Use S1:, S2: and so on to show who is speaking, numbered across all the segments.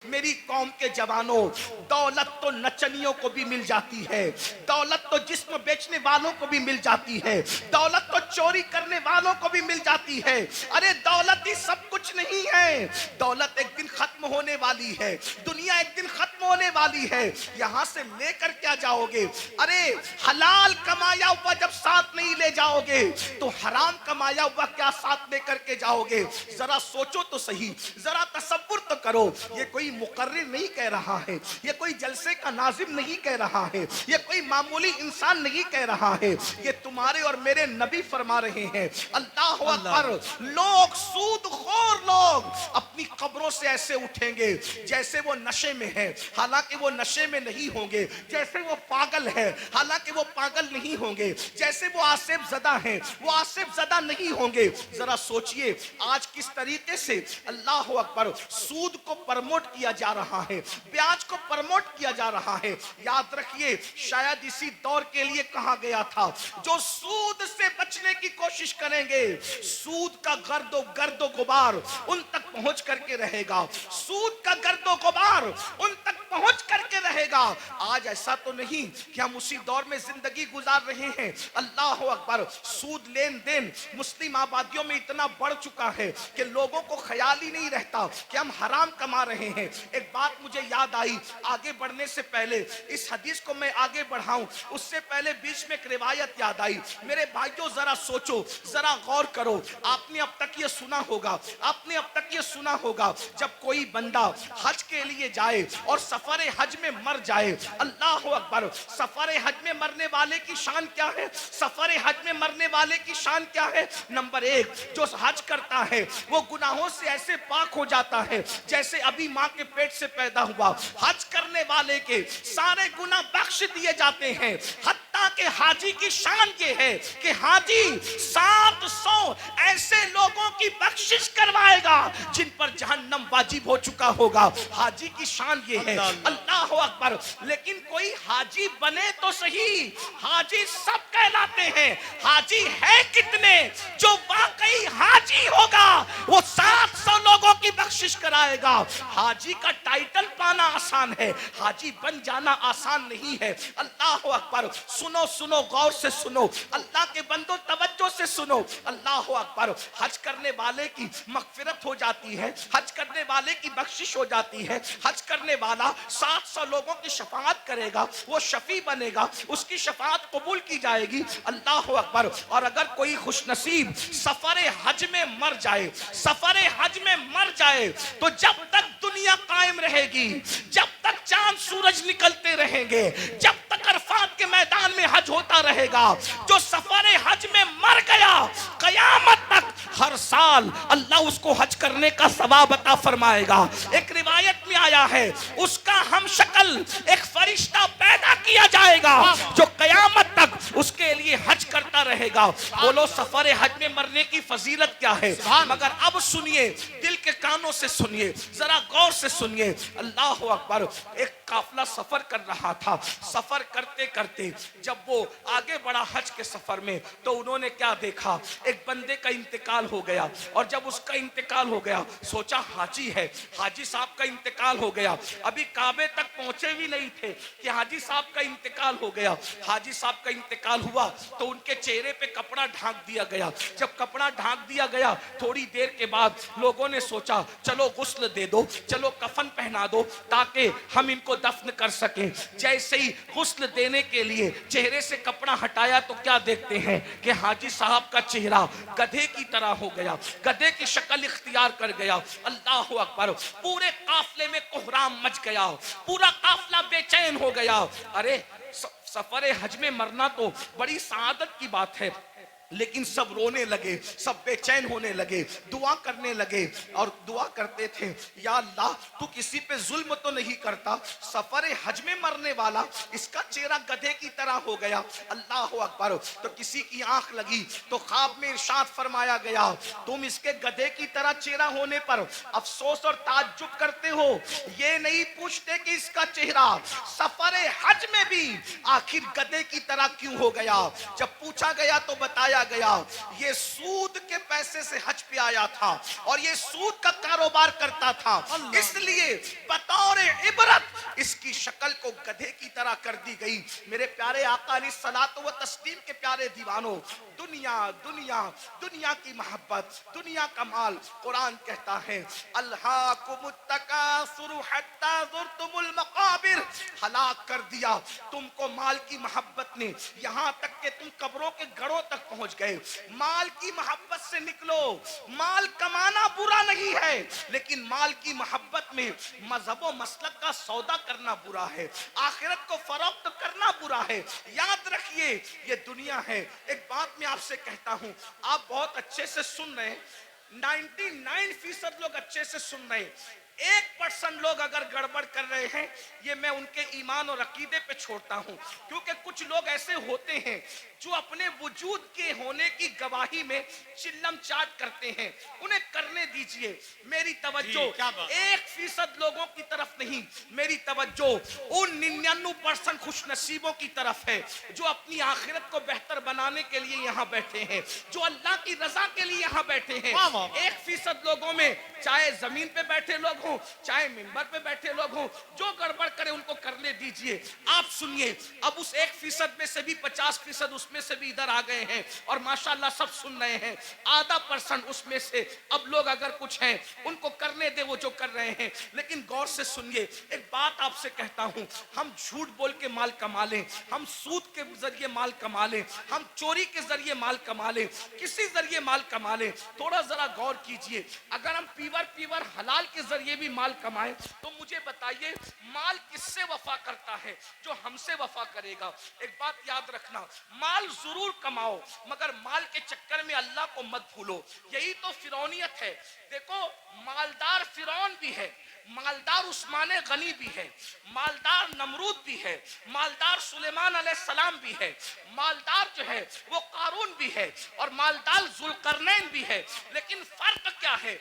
S1: میری قوم کے جوانوں، دولت تو نچنیوں کو بھی مل جاتی ہے، دولت تو جسم بیچنے والوں کو بھی مل جاتی ہے، دولت تو چوری کرنے والوں کو بھی مل جاتی ہے۔ ارے دولت ہی سب کچھ نہیں ہے، دولت ایک دن ختم ہونے والی ہے، دنیا ایک دن ختم ہونے والی ہے، یہاں سے لے کر کیا جاؤ گے؟ ارے حلال کمایا ہوا جب ساتھ نہیں لے جاؤ گے تو حرام کمایا ہوا کیا ساتھ لے کر کے جاؤ گے؟ ذرا سوچو تو صحیح، ذرا تصور تو کرو۔ یہ کوئی مقرر نہیں کہہ رہا ہے، یہ کوئی جلسے کا ناظم نہیں کہہ رہا ہے، یہ کوئی معمولی انسان نہیں کہہ رہا ہے، یہ تمہارے اور میرے نبی فرما رہے ہیں۔ اللہ اکبر۔ لوگ، سود خور لوگ اپنی قبروں سے ایسے اٹھیں گے جیسے وہ نشے میں ہیں، حالانکہ وہ نشے میں نہیں ہوں گے، جیسے وہ پاگل ہے حالانکہ وہ پاگل نہیں ہوں گے، جیسے وہ آصف زدہ ہیں وہ آصف زدہ نہیں ہوں گے۔ ذرا سوچئے آج کس طریقے سے اللہ اکبر سود کو پرموٹ کیا جا رہا ہے، بیاج کو پرموٹ کیا جا رہا ہے۔ یاد رکھیے شاید اسی دور کے لیے کہا گیا تھا جو سود سے بچنے کی کوشش کریں گے سود کا گرد و غبار ان تک پہنچ کر کے رہے گا، سود کا گرد و غبار ان تک پہنچ کر کے رہے گا۔ آج ایسا تو نہیں کہ ہم اسی دور میں زندگی گزار رہے ہیں۔ اللہ اکبر۔ سود لین دین مسلم آبادیوں میں اتنا بڑھ چکا ہے کہ لوگوں کو خیال ہی نہیں رہتا کہ ہم حرام کما رہے ہیں۔ ایک بات مجھے یاد آئی آگے بڑھنے سے پہلے، اس حدیث کو میں آگے بڑھاؤں اس سے پہلے بیچ میں ایک روایت یاد آئی۔ میرے بھائیوں ذرا سوچو، ذرا غور کرو۔ آپ نے اب تک یہ سنا ہوگا، آپ نے اب تک یہ سنا ہوگا جب کوئی بندہ حج کے لیے جائے اور سفر حج میں مر جائے، اللہ اکبر، سفر حج میں مرنے والے کی شان کیا ہے؟ سفر حج میں مرنے والے کی شان کیا ہے؟ نمبر ایک، جو حج کرتا ہے وہ گناہوں سے ایسے پاک ہو جاتا ہے جیسے ابھی ماں کے پیٹ سے پیدا ہوا۔ حج کرنے والے کے سارے گناہ بخش دیے جاتے ہیں، حتیٰ کہ حاجی کی شان یہ ہے کہ حاجی 700 ایسے لوگوں کی بخشش کروائے گا جن پر جہنم واجب ہو چکا ہوگا۔ حاجی کی شان یہ ہے۔ اللہ اکبر۔ لیکن کوئی حاجی بنے تو صحیح، حاجی سب کہلاتے ہیں، حاجی ہے کتنے؟ جو واقعی حاجی ہوگا وہ 700 لوگوں کی بخشش کرائے گا۔ حاجی کا ٹائٹل پانا آسان ہے، حاجی بن جانا آسان نہیں ہے۔ اللہ اکبر۔ سنو سنو، غور سے سنو، اللہ کے بندو توجہ سے سنو۔ اللہ اکبر۔ حج کرنے والے کی مغفرت ہو جاتی ہے، حج کرنے والے کی بخشش ہو جاتی ہے، حج کرنے والا 700 لوگوں کی شفاعت کرے گا، وہ شفیع بنے گا، اس کی شفاعت قبول کی جائے گی۔ اللہ اکبر۔ اور اگر کوئی خوش نصیب سفر حج میں مر جائے، سفر حج میں مر جائے تو جب تک دنیا قائم رہے گی، جب تک چاند سورج نکلتے رہیں گے، جب تک عرفات کے میدان میں حج ہوتا رہے گا، جو سفر حج میں مر گیا قیامت تک ہر سال اللہ اس کو حج کرنے کا ثواب عطا فرمائے گا۔ ایک روایت میں آیا ہے اس کا ہم شکل ایک فرشتہ پیدا کیا جائے گا جو قیامت تک اس کے لیے حج کرتا رہے گا۔ بولو سفر حج میں مرنے کی فضیلت کیا ہے؟ مگر اب سنیے، دل کے کانوں سے سنیے، ذرا غور سے سنیے۔ اللہ اکبر۔ ایک قافلہ سفر کر رہا تھا، سفر کرتے کرتے جب وہ آگے بڑھا حج کے سفر میں تو انہوں نے کیا دیکھا؟ ایک بندے کا انتقال ہو گیا، اور جب اس کا انتقال ہو گیا سوچا حاجی ہے، حاجی صاحب کا انتقال ہو گیا، ابھی کعبے تک پہنچے بھی نہیں تھے کہ حاجی صاحب کا انتقال ہو گیا۔ حاجی صاحب کا انتقال ہوا تو ان کے چہرے پہ کپڑا ڈھانک دیا گیا۔ جب کپڑا ڈھانک دیا گیا تھوڑی دیر کے بعد لوگوں نے سوچا چلو غسل دے دو، چلو کفن پہنا دو تاکہ ہم ان کو دفن کر سکیں۔ جیسے ہی غسل دینے کے لیے چہرے سے کپڑا ہٹایا تو کیا دیکھتے ہیں کہ حاجی صاحب کا چہرہ گدھے کی طرح ہو گیا، گدھے کی شکل اختیار کر گیا۔ اللہ اکبر۔ پورے قافلے میں کوہرام مچ گیا، پورا قافلہ بے چین ہو گیا۔ ارے سفر حج میں مرنا تو بڑی سعادت کی بات ہے، لیکن سب رونے لگے، سب بے چین ہونے لگے، دعا کرنے لگے اور دعا کرتے تھے یا اللہ تو کسی پہ ظلم تو نہیں کرتا، سفر حج میں مرنے والا اس کا چہرہ گدھے کی طرح ہو گیا۔ اللہ اکبر۔ تو کسی کی آنکھ لگی تو خواب میں ارشاد فرمایا گیا تم اس کے گدھے کی طرح چہرہ ہونے پر افسوس اور تعجب کرتے ہو، یہ نہیں پوچھتے کہ اس کا چہرہ سفر حج میں بھی آخر گدھے کی طرح کیوں ہو گیا۔ جب پوچھا گیا تو بتایا بتایا گیا یہ سود کے پیسے سے حج پہ آیا تھا اور یہ سود کا کاروبار کرتا تھا، اس لیے بطور عبرت اس کی شکل کو گدھے کی طرح کر دی گئی۔ میرے پیارے آقا علیہ الصلوۃ والتسلیم کے پیارے دیوانوں، دنیا دنیا دنیا کی محبت، دنیا کا مال، قرآن کہتا ہے الہاکم التکاثر حتی زرتم المقابر، ہلاک کر دیا تم کو مال کی محبت نے، یہاں تک کہ تم قبروں کے گڑھوں تک پہنچ گئے۔ مال کی محبت سے نکلو، مال کمانا برا نہیں ہے لیکن مال کی محبت میں مذہب و مسلک کا سودا کرنا برا ہے، آخرت کو فروخت کرنا برا ہے۔ یاد رکھیے یہ دنیا ہے۔ ایک بات میں آپ سے کہتا ہوں، آپ بہت اچھے سے سن رہے ہیں، 99% لوگ اچھے سے سن رہے ہیں، 1% لوگ اگر گڑبڑ کر رہے ہیں، یہ میں ان کے ایمان اور عقیدے پہ چھوڑتا ہوں، کیونکہ کچھ لوگ ایسے ہوتے ہیں جو اپنے وجود کے ہونے کی گواہی میں چلم چاٹ کرتے ہیں، انہیں کرنے دیجئے۔ میری توجہ 1% لوگوں کی طرف نہیں، میری توجہ ان 99% خوش نصیبوں کی طرف ہے جو اپنی آخرت کو بہتر بنانے کے لیے یہاں بیٹھے ہیں، جو اللہ کی رضا کے لیے یہاں بیٹھے ہیں۔ 1% لوگوں میں چاہے زمین پہ بیٹھے لوگ ہوں چاہے منبر پہ بیٹھے لوگ ہوں، جو گڑبڑ کرے ان کو کرنے دیجئے۔ آپ سنیے، اب اس 1% میں سے بھی 50% اس میں سے بھی ادھر آ گئے ہیں اور ماشاءاللہ سب سن رہے ہیں، آدھا % اس میں سے اب لوگ اگر کچھ ہیں ان کو کرنے دے وہ جو کر رہے ہیں، لیکن غور سے سنیے، ایک بات آپ سے کہتا ہوں، ہم جھوٹ بول کے مال کما لیں، ہم سود کے ذریعے مال کما لیں، ہم چوری کے ذریعے مال کما لیں، کسی ذریعے مال کما لیں، تھوڑا ذرا غور کیجئے، اگر ہم پیور حلال کے ذریعے بھی مال کمائیں تو مجھے بتائیے مال کس سے وفا کرتا ہے؟ جو ہم سے وفا کرے گا۔ ایک بات یاد رکھنا، مال ضرور کماؤ مگر مال کے چکر میں اللہ کو مت بھولو، یہی تو فرعونیت ہے۔ دیکھو مالدار فرعون بھی ہے، مالدار عثمان غنی بھی ہے، مالدار نمرود بھی ہے، مالدار سلیمان علیہ السلام بھی ہے، مالدار جو ہے وہ قارون بھی ہے اور مالدار ذوالقرنین بھی ہے، لیکن فرق کیا ہے؟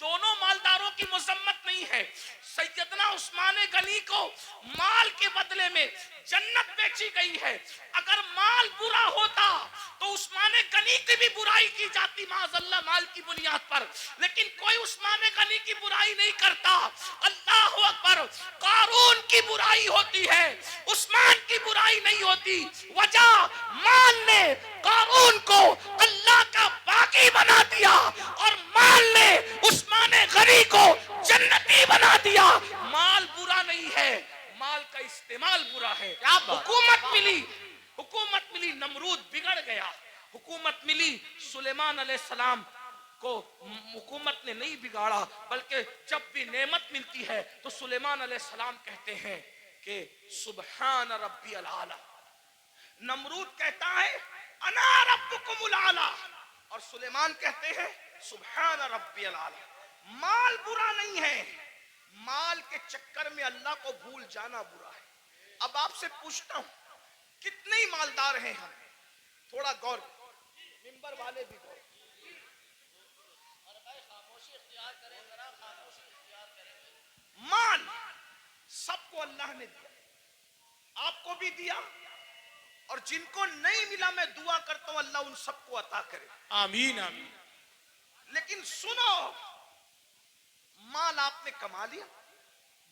S1: دونوں مالداروں کی مذمت نہیں ہے۔ سیدنا عثمان غنی کو مال کے بدلے میں جنت بیچی گئی ہے، اگر مال برا ہوتا تو عثمان غنی کی بھی برائی کی جاتی معاذ اللہ مال کی بنیاد پر، لیکن کوئی عثمان غنی کی برائی نہیں کرتا۔ اللہ اکبر، قارون کی برائی ہوتی ہے، عثمان کی برائی نہیں ہوتی۔ وجہ مال نے قارون کو اللہ کا باغی بنا دیا اور مال نے عثمان غنی کو جنتی بنا دیا۔ مال برا نہیں ہے، مال کا استعمال برا ہے۔ حکومت ملی نمرود بگڑ گیا، حکومت ملی سلیمان علیہ السلام کو حکومت نے نہیں بگاڑا، بلکہ جب بھی نعمت ملتی ہے تو سلیمان علیہ السلام کہتے ہیں کہ سبحان ربی العالی، نمرود کہتا ہے انا ربکم العالی اور سلیمان کہتے ہیں سبحان ربی العالی۔ مال برا نہیں ہے، مال کے چکر میں اللہ کو بھول جانا برا ہے۔ اب آپ سے پوچھتا ہوں کتنے ہی مالدار ہیں ہم، تھوڑا غور، منبر والے بھی غور، مال سب کو اللہ نے دیا، آپ کو بھی دیا اور جن کو نہیں ملا میں دعا کرتا ہوں اللہ ان سب کو عطا کرے،
S2: آمین آمین۔
S1: لیکن سنو، مال آپ نے کما لیا،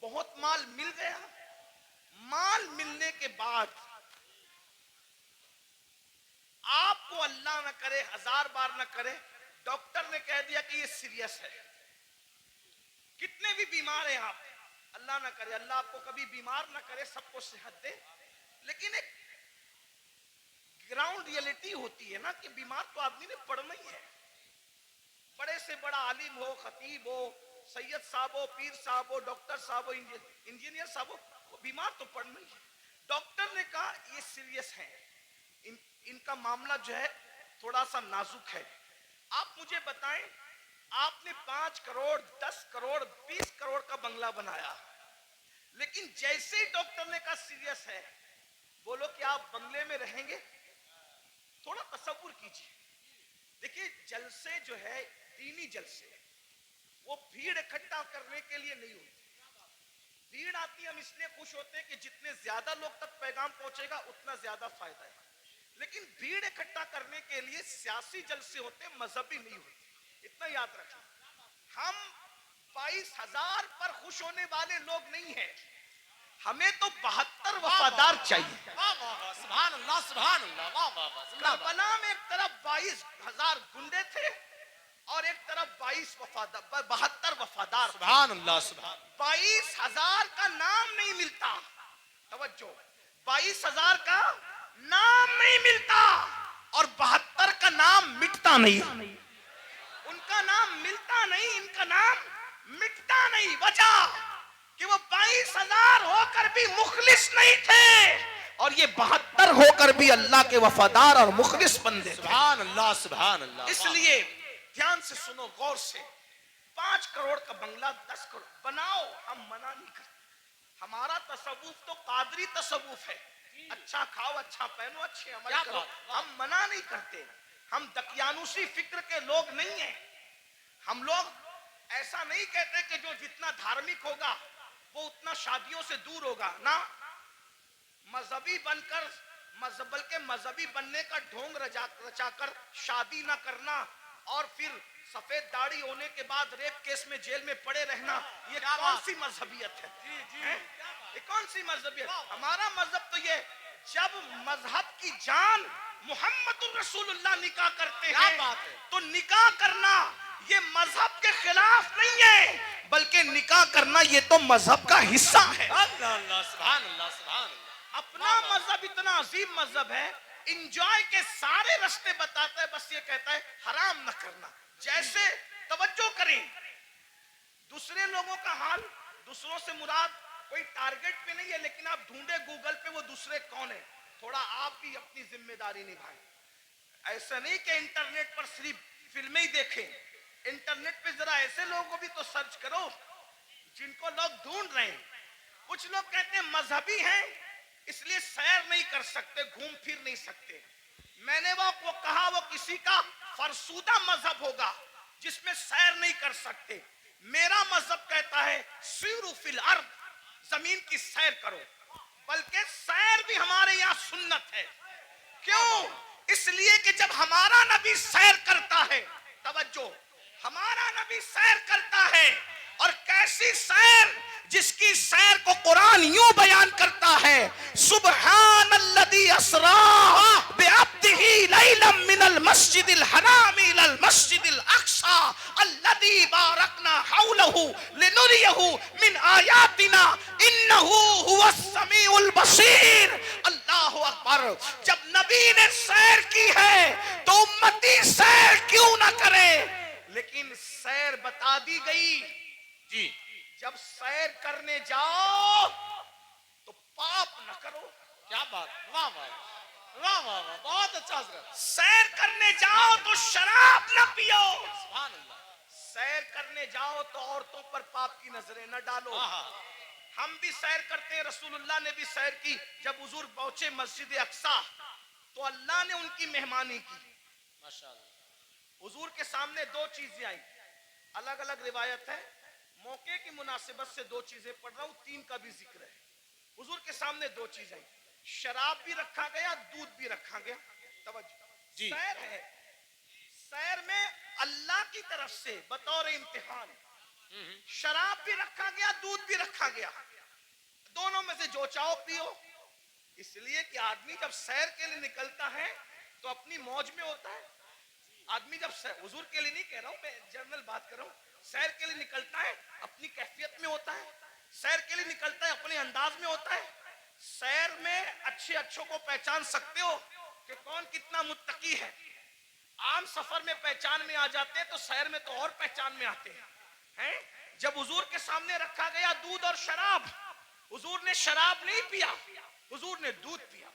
S1: بہت مال مل گیا، مال ملنے کے بعد آپ کو اللہ نہ کرے 1000 بار نہ کرے ڈاکٹر نے کہہ دیا کہ یہ سیریس ہے، کتنے بھی بیمار ہیں آپ، اللہ نہ کرے، اللہ آپ کو کبھی بیمار نہ کرے، سب کو صحت دے، لیکن ایک گراؤنڈ ریئلٹی ہوتی ہے نا کہ بیمار تو آدمی نے پڑنا ہی ہے، بڑے سے بڑا عالم ہو، خطیب ہو، سید صاحب ہو، پیر صاحب ہو، ڈاکٹر صاحب ہو، انجینئر صاحب ہو، بیمار تو پڑنا ہی ہے۔ ڈاکٹر نے کہا یہ سیریس ہیں، ان کا معاملہ جو ہے تھوڑا سا نازک ہے، آپ مجھے بتائیں آپ نے 5 کروڑ 10 کروڑ 20 کروڑ کا بنگلہ بنایا، لیکن جیسے ہی ڈاکٹر نے کہا سیریس ہے، بولو کہ آپ بنگلے میں رہیں گے؟ تھوڑا تصور کیجئے، دیکھیں جلسے جو ہے دینی جلسے وہ بھیڑ اکٹھا کرنے کے لیے نہیں ہوتی، بھیڑ آتی ہم اس لیے خوش ہوتے ہیں کہ جتنے زیادہ لوگ تک پیغام پہنچے گا اتنا زیادہ فائدہ ہے، لیکن بھیڑ اکٹھا کرنے کے لیے سیاسی جلسے ہوتے، مذہبی نہیں ہوتے، اتنا یاد رکھیں. ہم 22,000 پر خوش ہونے والے لوگ نہیں ہیں، ہمیں تو 72 وفادار چاہیے.
S2: سبحان اللہ سبحان اللہ. واہ واہ واہ.
S1: کربلا میں ایک طرف 22,000 گنڈے تھے اور ایک طرف 72 وفادار.
S2: سبحان اللہ سبحان.
S1: 22,000 کا نام نہیں ملتا، توجہ، 22,000 کا نام نہیں ملتا اور 72 کا نام مٹتا نہیں. ان کا نام ملتا نہیں، ان کا نام مٹتا نہیں. وجہ کہ وہ 22,000 ہو کر بھی مخلص نہیں تھے اور یہ 72 ہو کر بھی اللہ کے وفادار اور مخلص بندے.
S2: سبحان اللہ سبحان اللہ.
S1: اس لیے دھیان سے سنو، غور سے. 5 کروڑ کا بنگلہ 10 کروڑ بناؤ، ہم منع نہیں کرتے. ہمارا تصوف تو قادری تصوف ہے، اچھا کھاؤ، اچھا پہنو، اچھے عمل کرو، ہم منع نہیں کرتے. ہم دقیانوسی فکر کے لوگ نہیں ہیں. ہم لوگ ایسا نہیں کہتے کہ جو جتنا دھارمک ہوگا وہ اتنا شادیوں سے دور ہوگا. نہ، مذہبی بن کر بلکہ مذہبی بننے کا ڈھونگ رچا کر شادی نہ کرنا اور پھر سفید داڑھی ہونے کے بعد ریپ کیس میں جیل میں پڑے رہنا، یہ کون سی مذہبیت ہے؟ یہ کون سی مذہبیت؟ ہمارا مذہب تو یہ، جب مذہب کی جان محمد الرسول اللہ نکاح کرتے ہیں تو نکاح کرنا یہ مذہب کے خلاف نہیں ہے، بلکہ نکاح کرنا یہ تو مذہب کا حصہ ہے.
S2: اللہ سبحان اللہ سبحان اللہ.
S1: اپنا مذہب اتنا عظیم مذہب ہے، انجوائے کے سارے رستے بتاتا ہے، بس یہ کہتا ہے حرام نہ کرنا. جیسے توجہ کریں، دوسرے لوگوں کا حال، دوسروں سے مراد کوئی ٹارگٹ پہ نہیں ہے، لیکن آپ ڈھونڈے گوگل پہ وہ دوسرے کون ہیں، تھوڑا آپ بھی اپنی ذمہ داری نبھائیں. ایسا نہیں کہ انٹرنیٹ پر صرف فلمیں ہی دیکھیں، انٹرنیٹ پہ ذرا ایسے لوگوں کو بھی تو سرچ کرو جن کو لوگ ڈھونڈ رہے ہیں. کچھ لوگ کہتے ہیں مذہبی ہیں اس لیے سیر نہیں کر سکتے، گھوم پھر نہیں سکتے. میں نے وہ کہا وہ کسی کا فرسودہ مذہب ہوگا جس میں سیر نہیں کر سکتے. میرا مذہب کہتا ہے سیروا فی الارض، زمین کی سیر کرو. بلکہ سیر بھی ہمارے یہاں سنت ہے. کیوں؟ اس لیے کہ جب ہمارا نبی سیر کرتا ہے، توجہ، ہمارا نبی سیر کرتا ہے، اور کیسی سیر جس کی سیر کو قرآن یوں بیان کرتا ہے، سبحان الذی اسری بعبدہ لیلا من المسجد الحرام الی المسجد الاقصی الذی بارکنا حولہ لنریہ من آیاتنا انہ هو السمیع البصیر. اللہ اکبر. جب نبی نے سیر کی ہے تو امتی سیر کیوں نہ کرے؟ لیکن سیر بتا دی گئی.
S2: جی،
S1: جب سیر کرنے جاؤ تو پاپ نہ کرو.
S2: کیا بات. واہ واہ واہ واہ واہ. بہت اچھا حضرت.
S1: سیر کرنے جاؤ تو شراب نہ پیو.
S2: سبحان اللہ.
S1: سیر کرنے جاؤ تو عورتوں پر پاپ کی نظریں نہ ڈالو. ہم بھی سیر کرتے ہیں، رسول اللہ نے بھی سیر کی. جب حضور پہنچے مسجد اقصی تو اللہ نے ان کی مہمانی کی.
S2: ماشاءاللہ.
S1: حضور کے سامنے 2 چیزیں آئی، الگ الگ روایت ہے، موقع کی مناسبت سے 2 چیزیں پڑھ رہا ہوں، 3 کا بھی ذکر ہے. حضور کے سامنے 2 چیزیں آئی، شراب بھی رکھا گیا، دودھ بھی رکھا گیا. توجہ،
S2: جی.
S1: سیر ہے، سیر میں اللہ کی طرف سے بطور امتحان شراب بھی رکھا گیا، دودھ بھی رکھا گیا. دونوں میں سے جو چاہو پیو. اس لیے کہ آدمی جب سیر کے لیے نکلتا ہے تو اپنی موج میں ہوتا ہے. آدمی جب حضور کے لیے نہیں کہہ رہا ہوں، میں جنرل بات کر رہا ہوں، سیر کے لیے نکلتا ہے اپنی کیفیت میں ہوتا ہے، سیر کے لیے نکلتا ہے اپنے انداز میں ہوتا ہے. سیر میں اچھے اچھوں کو پہچان سکتے ہو کہ کون کتنا متقی ہے. عام سفر میں پہچان میں آ جاتے ہیں تو سیر میں تو اور پہچان میں آتے ہیں. جب حضور کے سامنے رکھا گیا دودھ اور شراب، حضور نے شراب نہیں پیا، حضور نے دودھ پیا.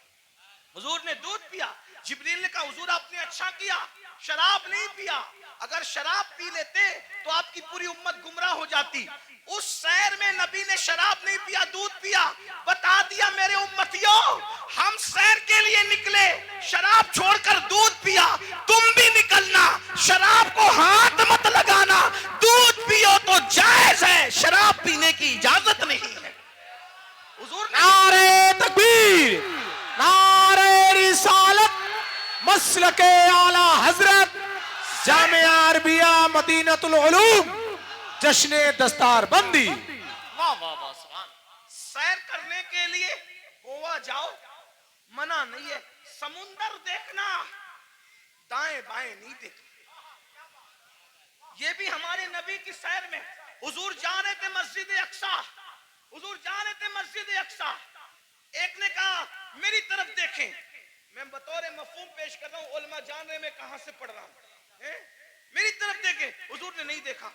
S1: حضور نے دودھ پیا. جبریل نے کہا حضور آپ نے اچھا کیا، شراب نہیں پیا. اگر شراب پی لیتے تو آپ کی پوری امت گمراہ ہو جاتی. اس سیر میں نبی نے شراب نہیں پیا، دودھ پیا. بتا دیا میرے امتیوں، ہم سیر کے لیے نکلے، شراب چھوڑ کر دودھ پیا. تم بھی نکلنا، شراب کو ہاتھ مت لگانا. دودھ پیو تو جائز ہے، شراب پینے کی اجازت نہیں ہے. حضور نے
S2: نعرہ تکبیر، نعرہ رسالت،
S3: مسلک اعلی حضرت جامعہ عربیہ مدینۃ العلوم جشن دستار بندی.
S2: واہ واہ واہ سبحان.
S1: سیر کرنے کے لیے گوا جاؤ، منع نہیں ہے. سمندر دیکھنا، دائیں بائیں نہیں دیکھنا. یہ بھی ہمارے نبی کی سیر میں حضور جا رہے تھے مسجد اقصی، حضور جا رہے تھے مسجد اقصی. ایک نے کہا میری طرف دیکھیں. میں بطور مفہوم پیش کر رہا ہوں، علماء جان رہے میں کہاں سے پڑھ رہا ہوں. میری طرف دیکھیں، حضور نے نہیں دیکھا.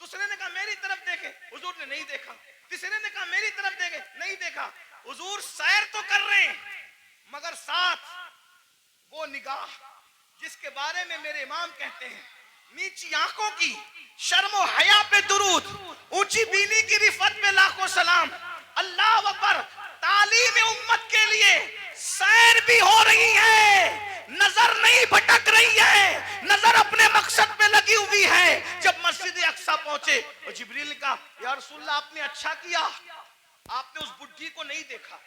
S1: دوسرے نے کہا میری طرف دیکھیں، حضور نے نہیں دیکھا. تیسرے نے کہا میری طرف دیکھیں، نہیں دیکھا. حضور سیر تو کر رہے ہیں مگر ساتھ وہ نگاہ جس کے بارے میں میرے امام کہتے ہیں نیچی آنکھوں کی شرم و حیا پہ درود، اونچی بینی کی رفعت پہ لاکھوں سلام. اللہ اکبر. تعلیم امت کے لیے سیر بھی ہو رہی ہے، نظر نہیں بھٹک رہی ہے، نظر اپنے مقصد پہ لگی ہوئی ہے. جب مسجد اقصی پہنچے تو جبریل نے کہا یا رسول اللہ آپ نے اچھا کیا، آپ نے اس بڈھی کو نہیں دیکھا،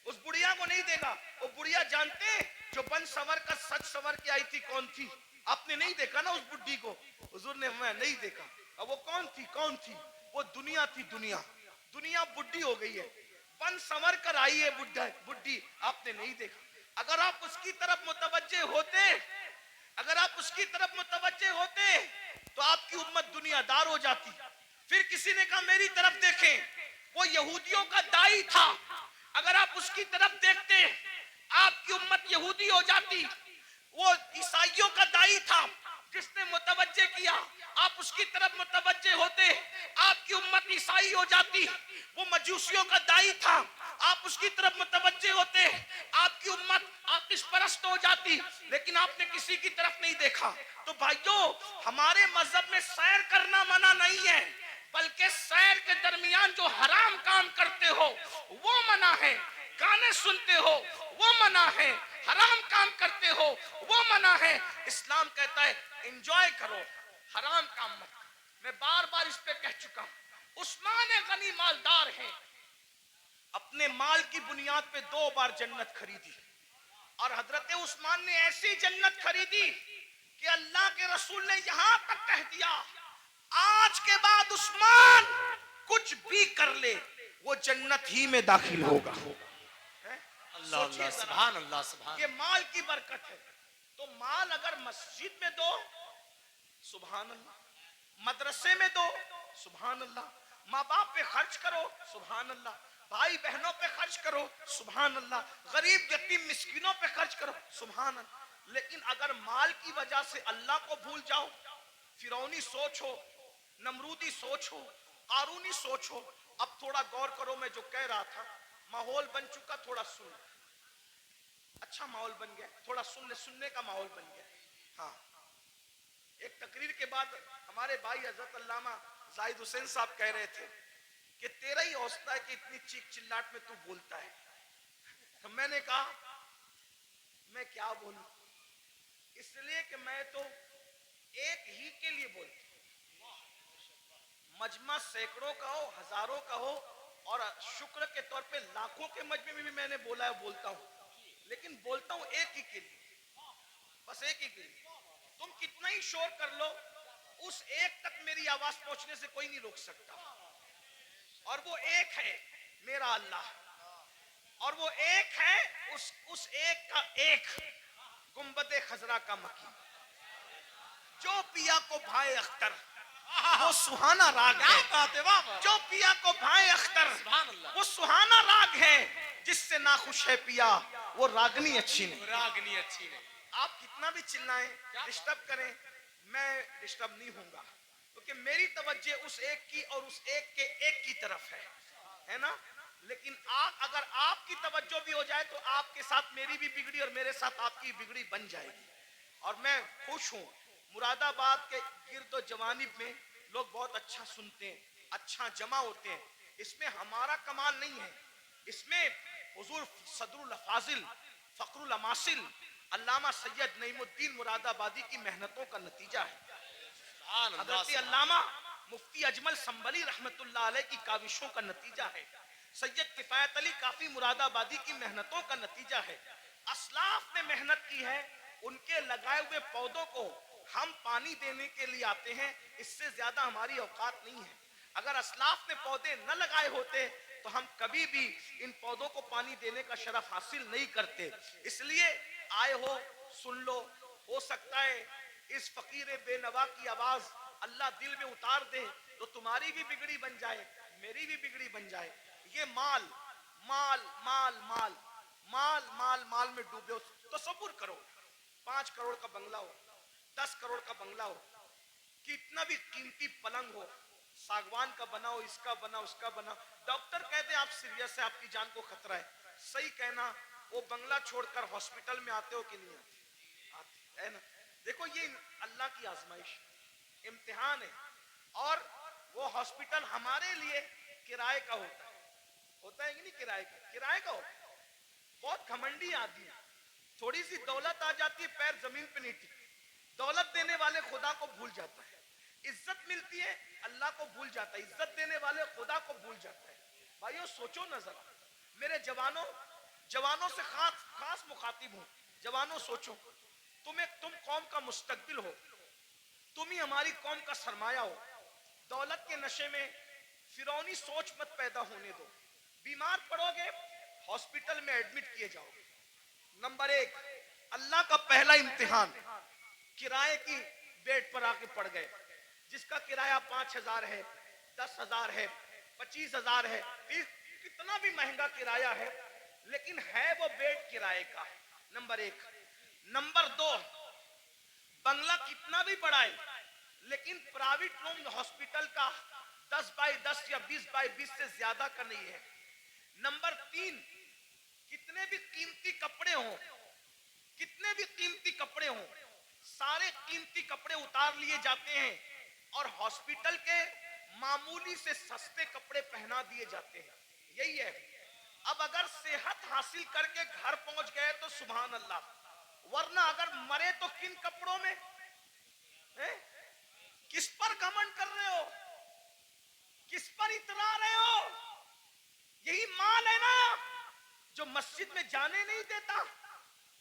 S1: اس بڑھیا کو نہیں دیکھا. وہ بڑھیا جانتے ہیں جو بن سور کا سچ سور کے آئی تھی کون تھی؟ آپ نے نہیں دیکھا نا اس بڈھی کو. حضور نے میں نہیں دیکھا. اب وہ کون تھی؟ کون تھی وہ؟ دنیا تھی. دنیا دنیا بڈھی ہو گئی ہے، بن سور کر آئی ہے بڈھی، آپ نے نہیں دیکھا. اگر آپ اس کی طرف متوجہ ہوتے، اگر آپ اس کی طرف متوجہ ہوتے تو آپ کی امت دنیا دار ہو جاتی. پھر کسی نے کہا میری طرف دیکھیں، وہ یہودیوں کا دائی تھا، اگر آپ اس کی طرف دیکھتے آپ کی امت یہودی ہو جاتی. وہ عیسائیوں کا دائی تھا جس نے متوجہ کیا، آپ اس کی طرف متوجہ ہوتے آپ کی امت عیسائی ہو جاتی. وہ مجوسیوں کا دائی تھا، آپ اس کی طرف متوجہ ہوتے آپ کی امت آتش پرست ہو جاتی. لیکن آپ نے کسی کی طرف نہیں دیکھا. تو بھائیو، ہمارے مذہب میں سیر کرنا منع نہیں ہے، بلکہ سیر کے درمیان جو حرام کام کرتے ہو وہ منع ہے. گانے سنتے ہو وہ منع ہے، حرام کام کرتے ہو وہ منع ہے. اسلام کہتا ہے انجوائے کرو، حرام کام مت کرو. میں بار بار اس پہ کہہ چکا ہوں. عثمان غنی مالدار ہیں، اپنے مال کی بنیاد پہ 2 بار جنت خریدی، اور حضرت عثمان نے ایسی جنت خریدی کہ اللہ کے رسول نے یہاں تک کہہ دیا آج کے بعد عثمان کچھ بھی کر لے وہ جنت ہی میں داخل ہوگا.
S2: اللہ اللہ سبحان اللہ سبحان.
S1: یہ مال کی برکت ہے. تو مال اگر مسجد میں دو سبحان اللہ، مدرسے میں دو سبحان اللہ، ماں باپ پہ خرچ کرو سبحان اللہ، بھائی بہنوں پہ خرچ کرو سبحان اللہ، غریب یتیم مسکینوں پہ خرچ کرو سبحان اللہ. لیکن اگر مال کی وجہ سے اللہ کو بھول جاؤ، فرعونی سوچ ہو، نمرودی سوچ ہو، قارونی سوچ ہو. اب تھوڑا غور کرو، میں جو کہہ رہا تھا ماحول بن چکا، تھوڑا سن، اچھا ماحول بن گیا، تھوڑا سننے کا ماحول بن گیا. ہاں، ایک تقریر کے بعد ہمارے بھائی حضرت علامہ زاہد حسین صاحب کہہ رہے تھے کہ تیرا ہی حوصلہ ہے کہ اتنی چیخ چلاٹ میں تو بولتا ہے. تو میں نے کہا میں کیا بولوں، اس لیے کہ میں تو ایک ہی کے لیے بولتا ہوں. مجمع سینکڑوں کا ہو، ہزاروں کا ہو، اور شکر کے طور پہ لاکھوں کے مجمع میں بھی میں نے بولا ہے، بولتا ہوں، لیکن بولتا ہوں ایک ہی کے لیے، بس ایک ہی کے لیے. تم کتنا ہی شور کر لو، اس ایک تک میری آواز پہنچنے سے کوئی نہیں روک سکتا. اور وہ ایک ہے میرا اللہ، اور وہ ایک ہے اس ایک کا ایک گنبد خضرا کا مکی. جو پیا کو بھائے اختر وہ سہانا راگ ہے، جو پیا کو بھائے اختر وہ سہانا راگ ہے، جس سے ناخوش ہے پیا وہ راگنی اچھی نہیں.
S2: راگنی اچھی نہیں.
S1: آپ کتنا بھی چلائیں، ڈسٹرب کریں، میں ڈسٹرب نہیں ہوں گا، کیونکہ میری توجہ اس ایک کی اور اس ایک کے ایک کی طرف ہے نا. لیکن اگر آپ کی توجہ بھی ہو جائے تو آپ کے ساتھ میری بھی بگڑی اور میرے ساتھ آپ کی بگڑی بن جائے گی. اور میں خوش ہوں، مراد آباد کے گرد و جوانب میں لوگ بہت اچھا سنتے ہیں، اچھا جمع ہوتے ہیں. اس میں ہمارا کمال نہیں ہے، اس میں حضور صدر الافاضل فخر الاماثل علامہ سید نعیم الدین مراد آبادی کی محنتوں کا نتیجہ ہے. حضرت علامہ مفتی اجمل سنبلی رحمت اللہ علیہ کی کاوشوں کا نتیجہ ہے. سید کفایت علی کافی مراد آبادی کی محنتوں کا نتیجہ ہے. اسلاف نے محنت کی ہے, ان کے لگائے ہوئے پودوں کو ہم پانی دینے کے لیے آتے ہیں, اس سے زیادہ ہماری اوقات نہیں ہے. اگر اسلاف نے پودے نہ لگائے ہوتے تو ہم کبھی بھی ان پودوں کو پانی دینے کا شرف حاصل نہیں کرتے. اس لیے آئے ہو, سن لو, ہو سکتا ہے اس فقیر بے نوا کی آواز اللہ دل میں اتار دے تو تمہاری بھی بگڑی بن جائے, میری بھی بگڑی بن جائے. یہ مال مال مال مال مال مال مال میں ڈوبے ہو. تصور کرو 5 کروڑ کا بنگلہ ہو, 10 کروڑ کا بنگلہ ہو, کتنا بھی قیمتی پلنگ ہو, ساگوان کا بنا ہو, اس کا بنا, اس کا بنا, ڈاکٹر کہتے ہیں آپ سیریس ہے, آپ کی جان کو خطرہ ہے. صحیح کہنا, وہ بنگلہ چھوڑ کر ہاسپٹل میں آتے ہو کہ نہیں آتے ہے نا. دیکھو یہ اللہ کی آزمائش, امتحان ہے. اور وہ ہاسپٹل ہمارے لیے کرائے کا ہوتا ہے کہ نہیں, کرائے کا ہوتا ہے. بہت گھمنڈی آدمی, تھوڑی سی دولت آ جاتی ہے پیر زمین پہ نہیں ٹکتے. دولت دینے والے خدا کو بھول جاتا ہے, عزت ملتی ہے اللہ کو بھول جاتا ہے, عزت دینے والے خدا کو بھول جاتا ہے. بھائیو سوچو نہ ذرا, میرے جوانوں سے خاص مخاطب ہوں. جوانوں سوچو, تم قوم کا مستقبل ہو, تم ہی ہماری قوم کا سرمایہ ہو. دولت کے نشے میں فرعونی سوچ مت پیدا ہونے دو. بیمار پڑو گے ہاسپٹل میں ایڈمٹ کیے جاؤ گے. نمبر 1, اللہ کا پہلا امتحان, کرائے کی بیڈ پر آ کے پڑ گئے, جس کا کرایہ 5,000 ہے, 10,000 ہے, 25,000 ہے, کتنا بھی مہنگا کرایہ ہے, لیکن ہے وہ بیڈ کرائے کا. نمبر 1. نمبر 2, بنگلہ کتنا بھی بڑا ہے لیکن پرائیویٹ روم ہاسپٹل کا 10x10 یا 20x20 سے زیادہ کا نہیں ہے. نمبر 3, کتنے بھی قیمتی کپڑے ہوں, سارے قیمتی کپڑے اتار لیے جاتے ہیں اور ہاسپٹل کے معمولی سے سستے کپڑے پہنا دیے جاتے ہیں. یہی ہے. اب اگر صحت حاصل کر کے گھر پہنچ گئے تو سبحان اللہ, ورنہ اگر مرے تو کن کپڑوں میں, کس پر گھمنڈ کر رہے ہو, کس پر اترا رہے ہو. یہی مال ہے نا جو مسجد میں جانے نہیں دیتا.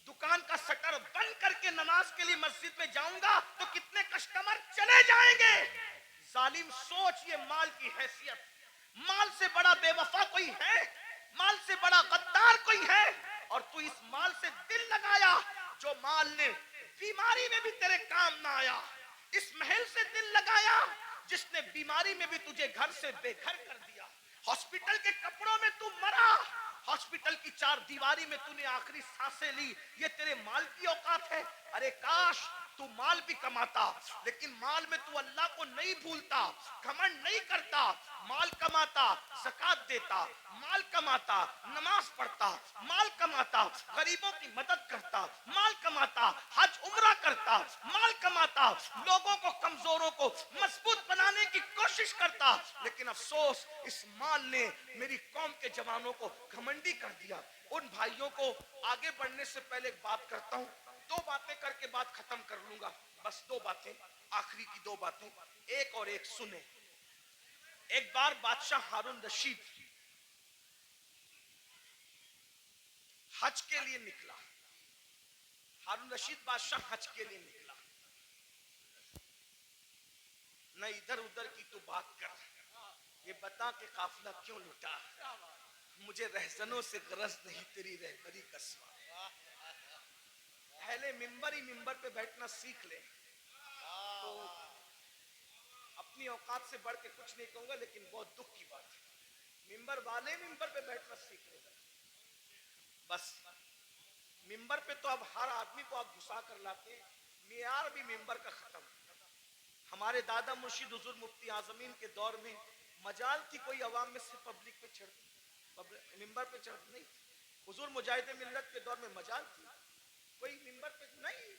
S1: دکان کا شٹر بند کر کے نماز کے لیے مسجد میں جاؤں گا تو کتنے کسٹمر چلے جائیں گے. ظالم سوچ, یہ مال کی حیثیت. مال سے بڑا بے وفا کوئی ہے, مال سے بڑا غدار کوئی ہے, اور تو اس مال سے دل لگایا جو مال نے بیماری میں بھی تیرے کام نہ آیا. اس محل سے دل لگایا جس نے بیماری میں بھی تجھے گھر سے بے گھر کر دیا. ہاسپٹل کے کپڑوں میں تو مرا, ہاسپٹل کی 4 دیواری میں تو نے آخری سانسیں لی. یہ تیرے مال کی اوقات ہے. ارے کاش تو مال بھی کماتا, لیکن مال میں تو اللہ کو نہیں بھولتا, گھمنڈ نہیں کرتا. مال کماتا, زکات دیتا, مال کماتا, نماز پڑھتا, مال کماتا, غریبوں کی مدد کرتا, مال کماتا, حج عمرہ کرتا, مال کماتا, لوگوں کو, کمزوروں کو مضبوط بنانے کی کوشش کرتا. لیکن افسوس, اس مال نے میری قوم کے جوانوں کو گھمنڈی کر دیا. ان بھائیوں کو آگے بڑھنے سے پہلے ایک بات کرتا ہوں, 2 باتیں کر کے بات ختم کر لوں گا. بس 2 باتیں, آخری کی 2 باتیں, ایک اور ایک سنیں. ایک بار بادشاہ ہارون رشید حج کے لیے نکلا. ہارون رشید بادشاہ حج کے لیے نکلا. نہ ادھر ادھر کی تو بات کر, یہ بتا کہ قافلہ کیوں لٹا. مجھے رہزنوں سے غرض نہیں, تیری رہبری کا سوال. پہلے ممبر ہی ممبر پہ بیٹھنا سیکھ لے تو اپنی اوقات سے بڑھ کے کچھ نہیں کہوں گا, لیکن بہت دکھ کی بات ہے. ممبر والے ممبر پہ بیٹھنا سیکھ لے. بس ممبر پہ تو اب ہر آدمی کو آپ گھسا کر لاتے ہیں, معیار بھی ممبر کا ختم. ہمارے دادا مرشد حضور مفتی اعظمین کے دور میں مجال تھی کوئی عوام میں سے پبلک پہ چڑھتی, ممبر پہ چڑھتی نہیں. حضور مجاہد ملت کے دور میں مجال تھی, کوئی ممبر پہ نہیں.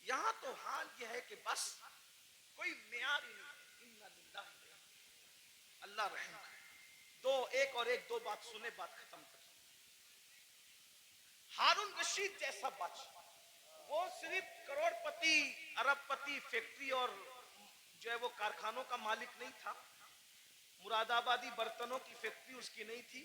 S1: یہاں تو حال یہ ہے کہ بس کوئی معیار ہی نہیں. اللہ رحم کرے. ایک اور ایک 2 بات سنے, بات ختم کر. ہارون رشید جیسا بادشاہ, وہ صرف کروڑ پتی, ارب پتی, فیکٹری اور جو ہے وہ کارخانوں کا مالک نہیں تھا. مراد آبادی برتنوں کی فیکٹری اس کی نہیں تھی,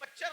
S1: 25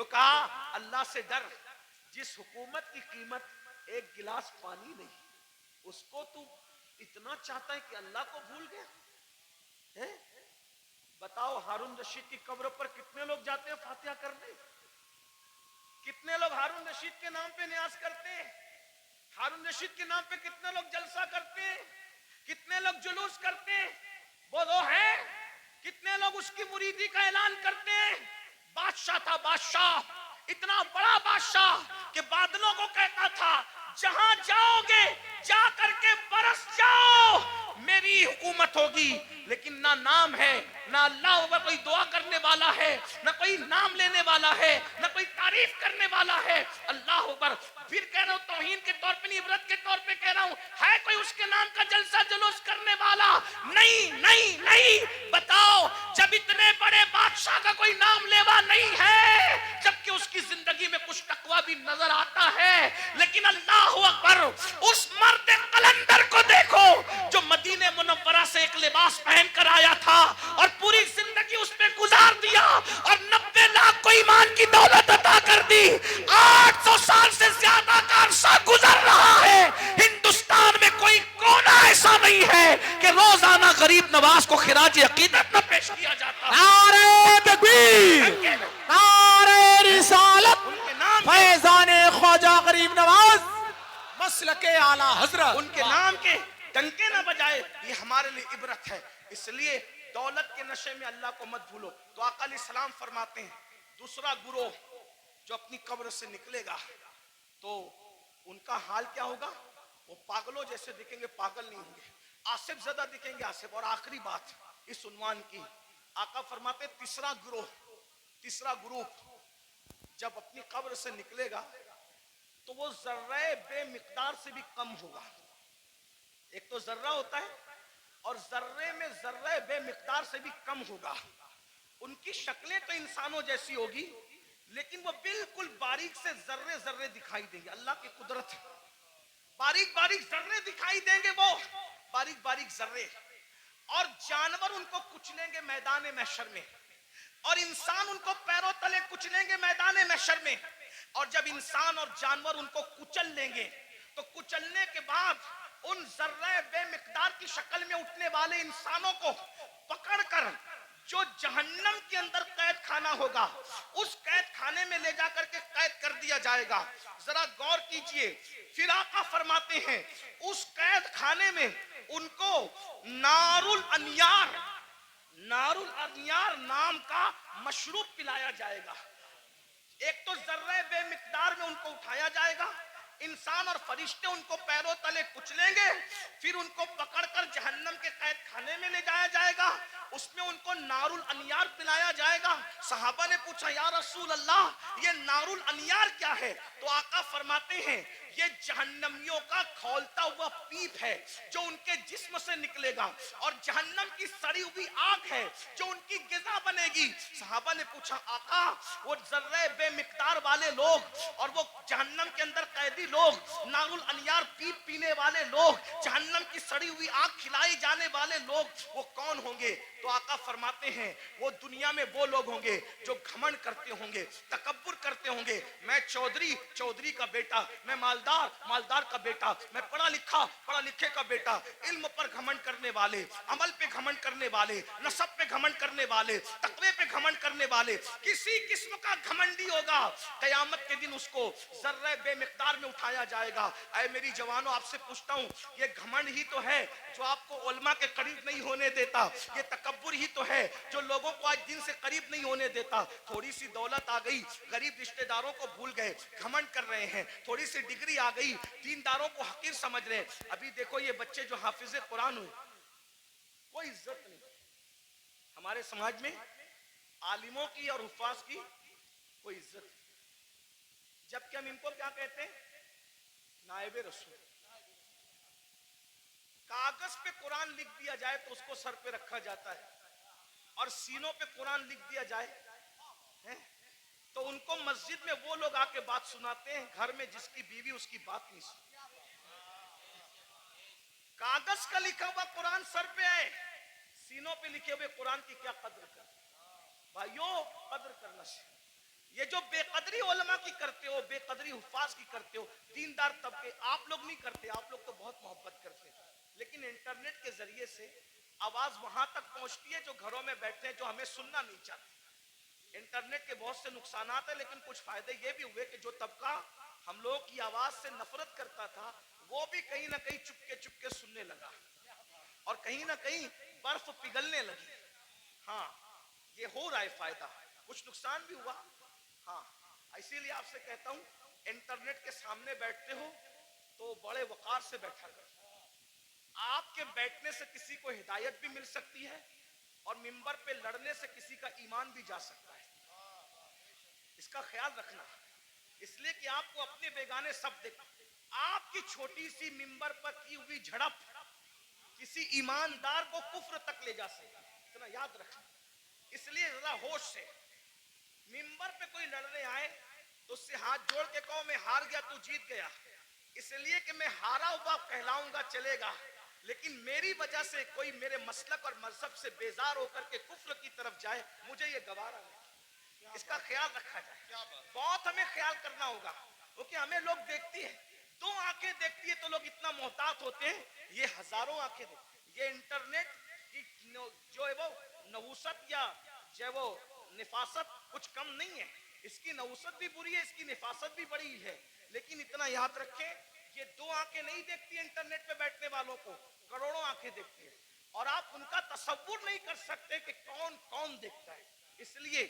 S1: تو کہا اللہ سے ڈر، جس حکومت کی قیمت ایک گلاس پانی نہیں، اس کو تو اتنا چاہتا ہے کہ اللہ کو بھول گیا ہے؟ بتاؤ ہارون رشید کی قبر پر کتنے لوگ جاتے ہیں فاتحہ کرنے؟ کتنے لوگ ہارون رشید کے نام پہ نیاز کرتے ہیں؟ ہارون رشید کے نام پہ کتنے لوگ جلسہ کرتے ہیں؟ کتنے لوگ جلوس کرتے ہیں؟ وہ ہے کتنے لوگ اس کی مریدی کا اعلان کرتے ہیں؟ بادشاہ تھا، بادشاہ، اتنا بڑا بادشاہ کہ بادلوں کو کہتا تھا جہاں جاؤ گے جا کر کے برس جاؤ، میری حکومت ہوگی۔ لیکن نہ نام ہے، نہ اللہ پر کوئی دعا کرنے والا ہے، نہ کوئی نام لینے والا ہے، نہ کوئی تعریف کرنے والا ہے۔ اللہ اکبر۔ پھر کہہ رہا ہوں توہین کے طور پہ نہیں، عبرت کے طور پہ کہہ رہا ہوں، ہے کوئی اس کے نام کا جلسہ جلوس کرنے والا؟ نہیں نہیں نہیں۔ بتاؤ جب اتنے بڑے بادشاہ کا کوئی نام لیوا نہیں ہے، جبکہ اس کی زندگی میں کچھ تقویٰ بھی نظر آتا ہے، لیکن اللہ اکبر، اس مرد قلندر کو دیکھو جو مدینہ منورہ سے ایک لباس پہن کر آیا تھا اور پوری زندگی اس پہ گزار دیا اور 90 لاکھ کو ایمان کی دولت عطا کر دی۔ 800 سال سے زیادہ کا عرصہ گزر رہا ہے، ہندوستان میں کوئی کونا ایسا نہیں ہے کہ روزانہ غریب نواز کو خراج عقیدت نہ پیش کیا جاتا۔
S3: نعرہ تکبیر، نعرہ رسالت،
S1: ان کے نام کے
S3: فیضان خواجہ غریب نواز، مسلک اعلی حضرت۔
S1: ان کے نام کے ڈنکے نہ بجائے، یہ ہمارے لیے عبرت ہے۔ اس لیے دولت کے نشے میں اللہ کو مت بھولو۔ تو آقا علیہ السلام فرماتے ہیں دوسرا گروہ جو اپنی قبر سے نکلے گا تو ان کا حال کیا ہوگا؟ وہ پاگلوں جیسے دکھیں گے، پاگل نہیں ہوں گے، آصف زدہ دکھیں گے، آصف۔ اور آخری بات اس عنوان کی، آقا فرماتے تیسرا گروپ جب اپنی قبر سے نکلے گا تو وہ ذرہ بے مقدار سے بھی کم ہوگا۔ ایک تو ذرہ ہوتا ہے اور ذرے میں ذرہ بے مقدار سے بھی کم ہوگا۔ ان کی شکلیں تو انسانوں جیسی ہوگی لیکن وہ بالکل باریک سے ذرے دکھائی دیں گے۔ اللہ کی قدرت، باریک باریک ذرے دکھائی دیں گے، وہ باریک باریک ذرے۔ اور جانور ان کو کچلیں گے میدان محشر میں، اور انسان ان کو پیروں تلے کچلیں گے میدان محشر میں۔ اور جب انسان اور جانور ان کو کچل لیں گے تو کچلنے کے بعد ان ذرہ بے مقدار کی شکل میں اٹھنے والے انسانوں کو پکڑ کر جو جہنم کے اندر قید خانہ ہوگا، اس قید خانے میں لے جا کر کے قید کر دیا جائے گا۔ ذرا غور کیجئے، پھر آقا فرماتے ہیں اس قید خانے میں ان کو نار الانیار نام کا مشروب پلایا جائے گا۔ ایک تو ذرہ بے مقدار میں ان کو اٹھایا جائے گا، انسان اور فرشتے ان کو پیروں تلے کچلیں گے، پھر ان کو پکڑ کر جہنم کے قید خانے میں لے جایا جائے گا، اس میں ان کو نار الانیار پلایا جائے گا۔ صحابہ نے پوچھا یا رسول اللہ یہ نار الانیار کیا ہے؟ تو آقا فرماتے ہیں یہ جہنمیوں کا کھولتا ہوا پیپ ہے جو ان کے جسم سے نکلے گا، اور جہنم کی سڑی ہوئی آگ ہے جو ان کی غذا بنے گی۔ صحابہ نے پوچھا آقا وہ ذرہ بے مقدار والے لوگ اور وہ جہنم کے اندر قیدی لوگ، نار الانیار پیپ پینے والے لوگ، جہنم کی سڑی ہوئی آگ کھلائی جانے والے لوگ، وہ کون ہوں گے؟ تو آقا فرماتے ہیں وہ دنیا میں وہ لوگ ہوں گے جو گھمنڈ کرتے ہوں گے، تکبر کرتے ہوں گے، میں چودھری کا بیٹا، میں مالدار کا بیٹا، میں پڑھا لکھے کا بیٹا۔ علم پر گھمنڈ کرنے والے، عمل پہ گھمنڈ کرنے والے، نسب پہ گھمنڈ کرنے والے، تقوی پہ گھمنڈ کرنے والے، کسی قسم کا گھمنڈی ہوگا، قیامت کے دن اس کو ذرہ بے مقدار میں اٹھایا جائے گا۔ اے میری جوانوں آپ سے پوچھتا ہوں یہ گھمنڈ ہی تو ہے جو آپ کو علماء کے قریب نہیں ہونے دیتا، یہ تکبر ہی تو ہے جو لوگوں کو آج دین سے قریب نہیں ہونے دیتا۔ تھوڑی سی دولت آ گئی، غریب رشتہ داروں کو بھول گئے، گھمنڈ کر رہے ہیں، تھوڑی سی ڈگری آ گئی، دینداروں کو حقیر سمجھ رہے ہیں۔ ابھی دیکھو یہ بچے جو حافظ قرآن ہوئے، کوئی عزت نہیں ہمارے سماج میں، عالموں کی اور حفاظ کی کوئی عزت نہیں، جبکہ ہم ان کو کیا کہتے ہیں؟ نائب رسول۔ کاغذ پہ قرآن لکھ دیا جائے تو اس کو سر پہ رکھا جاتا ہے، اور سینوں پہ قرآن لکھ دیا جائے تو ان کو مسجد میں وہ لوگ آ کے بات سناتے ہیں، گھر میں جس کی بیوی اس کی بات نہیں سنتی۔ کاغذ کا لکھا ہوا قرآن سر پہ آئے، سینوں پہ لکھے ہوئے قرآن کی کیا قدر کر؟ بھائیوں قدر کرنا چاہیے۔ یہ جو بے قدری علماء کی کرتے ہو، بے قدری حفاظ کی کرتے ہو، دیندار طبقے، آپ لوگ نہیں کرتے، آپ لوگ تو بہت محبت کرتے ہیں، لیکن انٹرنیٹ کے ذریعے سے آواز وہاں تک پہنچتی ہے جو گھروں میں بیٹھے ہیں، جو ہمیں سننا نہیں چاہتے۔ انٹرنیٹ کے بہت سے نقصانات ہیں، لیکن کچھ فائدے یہ بھی ہوئے کہ جو طبقہ ہم لوگ کی آواز سے نفرت کرتا تھا وہ بھی کہیں نہ کہیں چپکے چپکے سننے لگا، اور کہیں نہ کہیں برف پگھلنے لگی۔ ہاں، یہ ہو رہا ہے فائدہ، کچھ نقصان بھی ہوا۔ ہاں، اسی لیے آپ سے کہتا ہوں انٹرنیٹ کے سامنے بیٹھتے ہو تو بڑے وقار سے بیٹھا کرو۔ آپ کے بیٹھنے سے کسی کو ہدایت بھی مل سکتی ہے، اور منبر پہ لڑنے سے کسی کا ایمان بھی جا سکتا ہے، اس کا خیال رکھنا، اس لیے کہ آپ کو اپنے بیگانے سب دیکھ، آپ کی چھوٹی سی منبر پر کی ہوئی جھڑپ کسی ایماندار کو کفر تک لے جا سکتا ہے، اتنا یاد رکھنا۔ اس لیے ذرا ہوش سے منبر پہ کوئی لڑنے آئے تو اس سے ہاتھ جوڑ کے کہو میں ہار گیا تو جیت گیا، اس لیے کہ میں ہارا ہوا کہلاؤں گا چلے گا، لیکن میری وجہ سے کوئی میرے مسلک اور مذہب سے بیزار ہو کر کے کفر کی طرف جائے، مجھے یہ گوارا نہیں، اس کا خیال رکھا جائے، بہت ہمیں خیال کرنا ہوگا، کیونکہ ہمیں لوگ دیکھتی ہیں، دو آنکھیں دیکھتی ہے تو لوگ اتنا محتاط ہوتے ہیں، یہ ہزاروں آنکھیں دیکھتی، یہ انٹرنیٹ کی جو ہے وہ نحوست یا جو ہے وہ نفاست کچھ کم نہیں ہے، اس کی نحوست بھی بری ہے، اس کی نفاست بھی بڑی ہے، لیکن اتنا یاد رکھیں یہ دو آنکھیں نہیں دیکھتی انٹرنیٹ پہ بیٹھنے والوں کو، کروڑوں آنکھیں دیکھتی ہیں، اور آپ ان کا تصور نہیں کر سکتے کہ کون کون دیکھتا ہے۔ اس لیے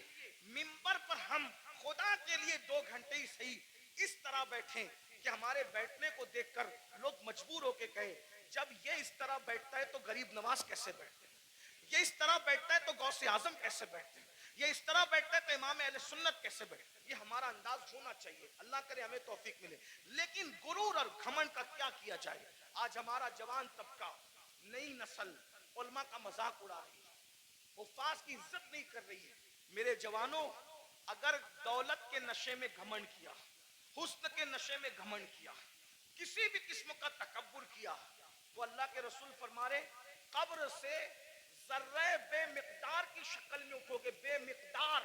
S1: منبر پر ہم خدا کے لیے 2 گھنٹے ہی صحیح اس طرح بیٹھیں کہ ہمارے بیٹھنے کو دیکھ کر لوگ مجبور ہو کے کہیں جب یہ اس طرح بیٹھتا ہے تو غریب نواز کیسے بیٹھتے ہیں، یہ اس طرح بیٹھتا ہے تو غوث اعظم کیسے بیٹھتے ہیں، یہ اس طرح بیٹھتا ہے تو امام اہل سنت کیسے بیٹھتے ہیں، یہ ہمارا انداز ہونا چاہیے، اللہ کرے ہمیں توفیق ملے۔ لیکن غرور اور گھمنڈ کا کیا کیا جائے، آج ہمارا جوان طبقہ، نئی نسل علماء کا مذاق اڑا رہی ہے، حفاظ کی عزت نہیں کر رہی ہے۔ میرے جوانوں، اگر دولت کے نشے میں گھمنڈ کیا، حسن کے نشے میں گھمنڈ کیا، کسی بھی قسم کا تکبر کیا، تو اللہ کے رسول فرما رہے قبر سے ذرہ بے مقدار کی شکل میں اٹھو گے، بے مقدار،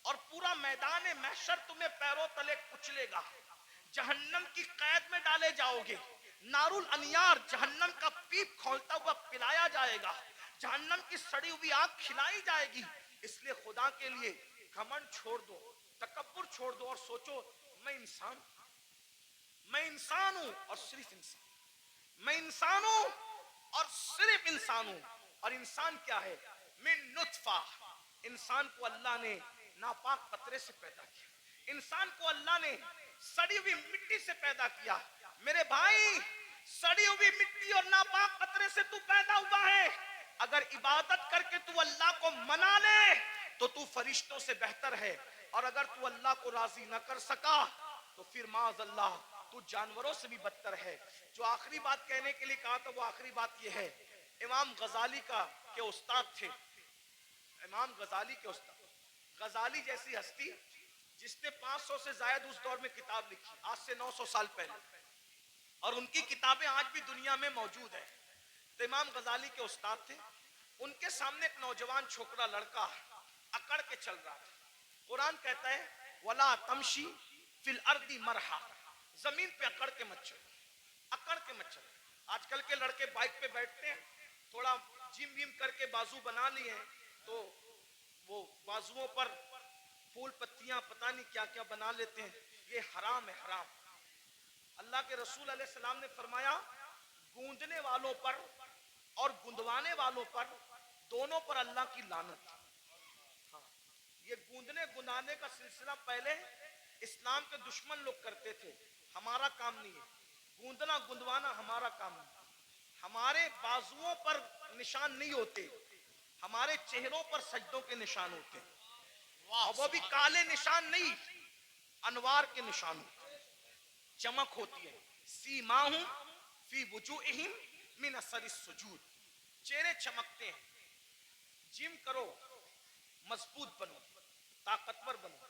S1: اور پورا میدان محشر تمہیں پیروں تلے کچلے گا، جہنم کی قید میں ڈالے جاؤ گے، نار الانیار جہنم کا پیپ کھولتا ہوا پلایا جائے گا، جہنم کی سڑی ہوئی آگ کھلائی جائے گی۔ اس لیے خدا کے لیے گھمنڈ چھوڑ دو، تکبر چھوڑ دو، اور سوچو میں انسان ہوں اور صرف انسان، میں انسان ہوں اور صرف انسان ہوں، اور انسان کیا ہے، من نطفہ، انسان کو اللہ نے ناپاک قطرے سے پیدا کیا، انسان کو اللہ نے سڑی ہوئی مٹی سے پیدا کیا۔ میرے بھائی، سڑی ہوئی مٹی اور ناپاک قطرے سے تو پیدا ہوا ہے، اگر عبادت کر کے تو اللہ کو منا لے تو تو فرشتوں سے بہتر ہے، اور اگر تو اللہ کو راضی نہ کر سکا تو پھر معاذ اللہ تو جانوروں سے بھی بدتر ہے۔ جو آخری بات کہنے کے لیے کہا تھا وہ آخری بات یہ ہے، امام غزالی کے استاد تھے، امام غزالی کے استاد، غزالی جیسی ہستی جس نے 500 سے زائد اس دور میں کتاب لکھی، آج سے 900 سال پہلے، اور ان کی کتابیں آج بھی دنیا میں موجود ہیں، تو امام غزالی کے استاد تھے، ان کے سامنے ایک نوجوان چھوکرا لڑکا اکڑ کے چل رہا تھا۔ قرآن کہتا ہے وَلَا تَمْشِي فِي الْأَرْضِ مَرْحًا، زمین پہ اکڑ کے مت چلو، اکڑ کے مت چلو۔ آج کل کے لڑکے بائک پہ بیٹھتے ہیں، تھوڑا جم ویم کر کے بازو بنا لیے ہیں، تو وہ بازوؤں پر پھول پتیاں پتہ نہیں کیا کیا بنا لیتے ہیں، یہ حرام ہے، حرام۔ اللہ کے رسول علیہ السلام نے فرمایا گوندنے والوں پر اور گندوانے والوں پر دونوں پر اللہ کی لعنت۔ ہاں، یہ گوندنے گندانے کا سلسلہ پہلے اسلام کے دشمن لوگ کرتے تھے، ہمارا کام نہیں ہے، گوندنا گندوانا ہمارا کام نہیں، ہمارے بازوؤں پر نشان نہیں ہوتے، ہمارے چہروں پر سجدوں کے نشان ہوتے ہیں، اور وہ بھی کالے نشان نہیں، انوار کے نشان ہوتے ہیں، چمک ہوتی ہے، سیماہم فی وجوہہم من اثر السجود، چہرے چمکتے ہیں۔ جم کرو، مضبوط بنو، طاقتور بنو۔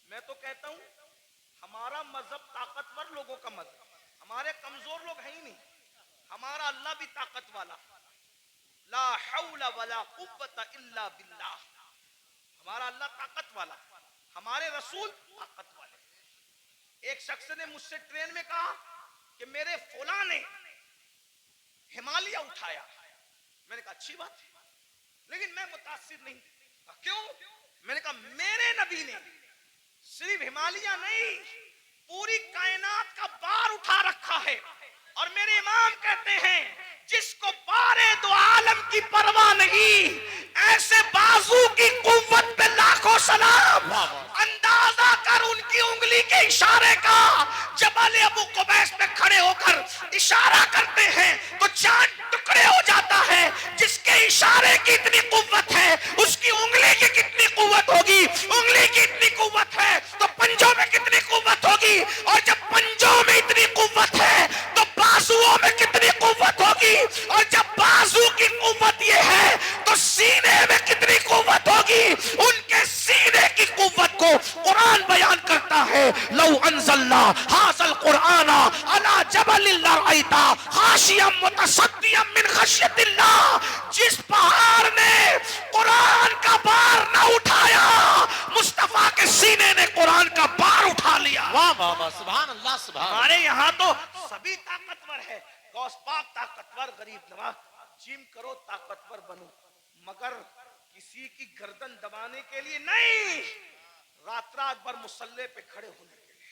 S1: میں تو کہتا ہوں ہمارا مذہب طاقتور لوگوں کا مذہب، ہمارے کمزور لوگ ہیں ہی نہیں، ہمارا اللہ بھی طاقت والا، لا حول ولا قوت الا باللہ، ہمارا اللہ طاقت والا، ہمارے رسول طاقت والے۔ ایک شخص نے مجھ سے ٹرین میں کہا کہ میرے فلاں نے ہمالیہ اٹھایا۔ میں نے کہا اچھی بات ہے، لیکن میں متاثر نہیں۔ کہا کیوں؟ میں نے کہا میرے نبی نے صرف ہمالیہ نہیں، پوری کائنات کا بار اٹھا رکھا ہے، اور میرے امام کہتے ہیں جس کو بارے دو عالم کی پرواہ نہیں، ایسے بازو کی قوت پہ لاکھوں سلام۔ اندازہ کر ان کی انگلی کے اشارے کا، جبل ابو قبیس پہ کھڑے ہو کر اشارہ کرتے ہیں تو چاند ٹکڑے ہو جاتا ہے۔ جس کے اشارے کی اتنی قوت ہے، اس کی انگلی کی کتنی قوت ہوگی؟ انگلی کی اتنی قوت ہے تو پنجوں میں کتنی قوت ہوگی؟ اور جب پنجوں میں اتنی قوت ہے تو بازوؤں میں کتنی قوت ہوگی؟ اور جب بازو کی قوت یہ ہے تو سینے میں کتنی قوت ہوگی؟ ان کے سینے کی قوت کو قرآن بیان کرتا ہے، لو انزلنا ھذا القرآن علی جبل لرأیتہ خاشعا متصدعا من خشیۃ اللہ۔ جس پہاڑ نے قرآن کا بار نہ اٹھایا، مصطفیٰ کے سینے نے قرآن کا بار اٹھا لیا۔
S3: واہ واہ واہ، سبحان اللہ سبحان اللہ۔
S1: ہمارے یہاں تو سبھی طاقتور ہے، غوث پاک طاقتور، غریب نواز جم کرو طاقتور بنو، مگر کسی کی گردن دبانے کے لیے نہیں، رات رات بھر مصلی پہ کھڑے ہونے کے لیے،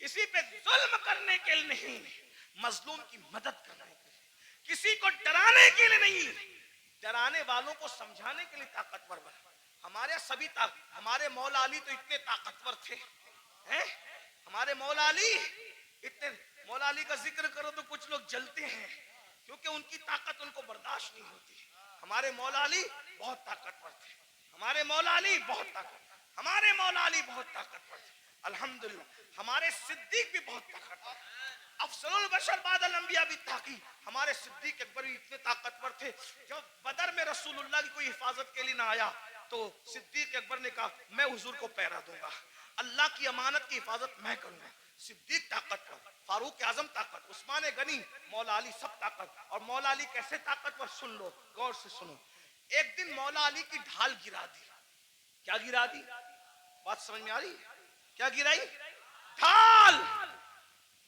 S1: کسی پہ ظلم کرنے کے لیے نہیں، مظلوم کی مدد کرنے کے لیے، کسی کو ڈرانے کے لیے نہیں، ڈرانے والوں کو سمجھانے کے لیے طاقتور بنا۔ ہمارے سبھی ہمارے مولا علی تو اتنے طاقتور تھے، ہمارے مولا علی اتنے، مولا علی کا ذکر کرو تو کچھ لوگ جلتے ہیں کیونکہ ان کی طاقت ان کو برداشت نہیں ہوتی۔ ہمارے مولا علی بہت طاقتور تھے، ہمارے مولا علی بہت طاقتور، ہمارے مولا علی بہت طاقتور تھے۔ الحمدللہ ہمارے صدیق بھی بہت طاقتور، افضل البشر بعد الانبیاء بھی تحقیق، ہمارے صدیق اکبر بھی اتنے طاقتور تھے۔ جب بدر میں رسول اللہ کی کوئی حفاظت کے لیے نہ آیا تو صدیق اکبر نے کہا میں حضور کو پہرا دوں گا، اللہ کی امانت کی حفاظت میں کروں گا۔ صدیق طاقتور، فاروق اعظم طاقت، عثمان غنی، مولا علی سب طاقت۔ اور مولا علی کیسے طاقتور سن لو، غور سے سنو۔ ایک دن مولا علی کی ڈھال گرا دی۔ کیا گرا دی؟ بات سمجھ میں آ رہی ہے؟ کیا گرائی؟ ڈھال۔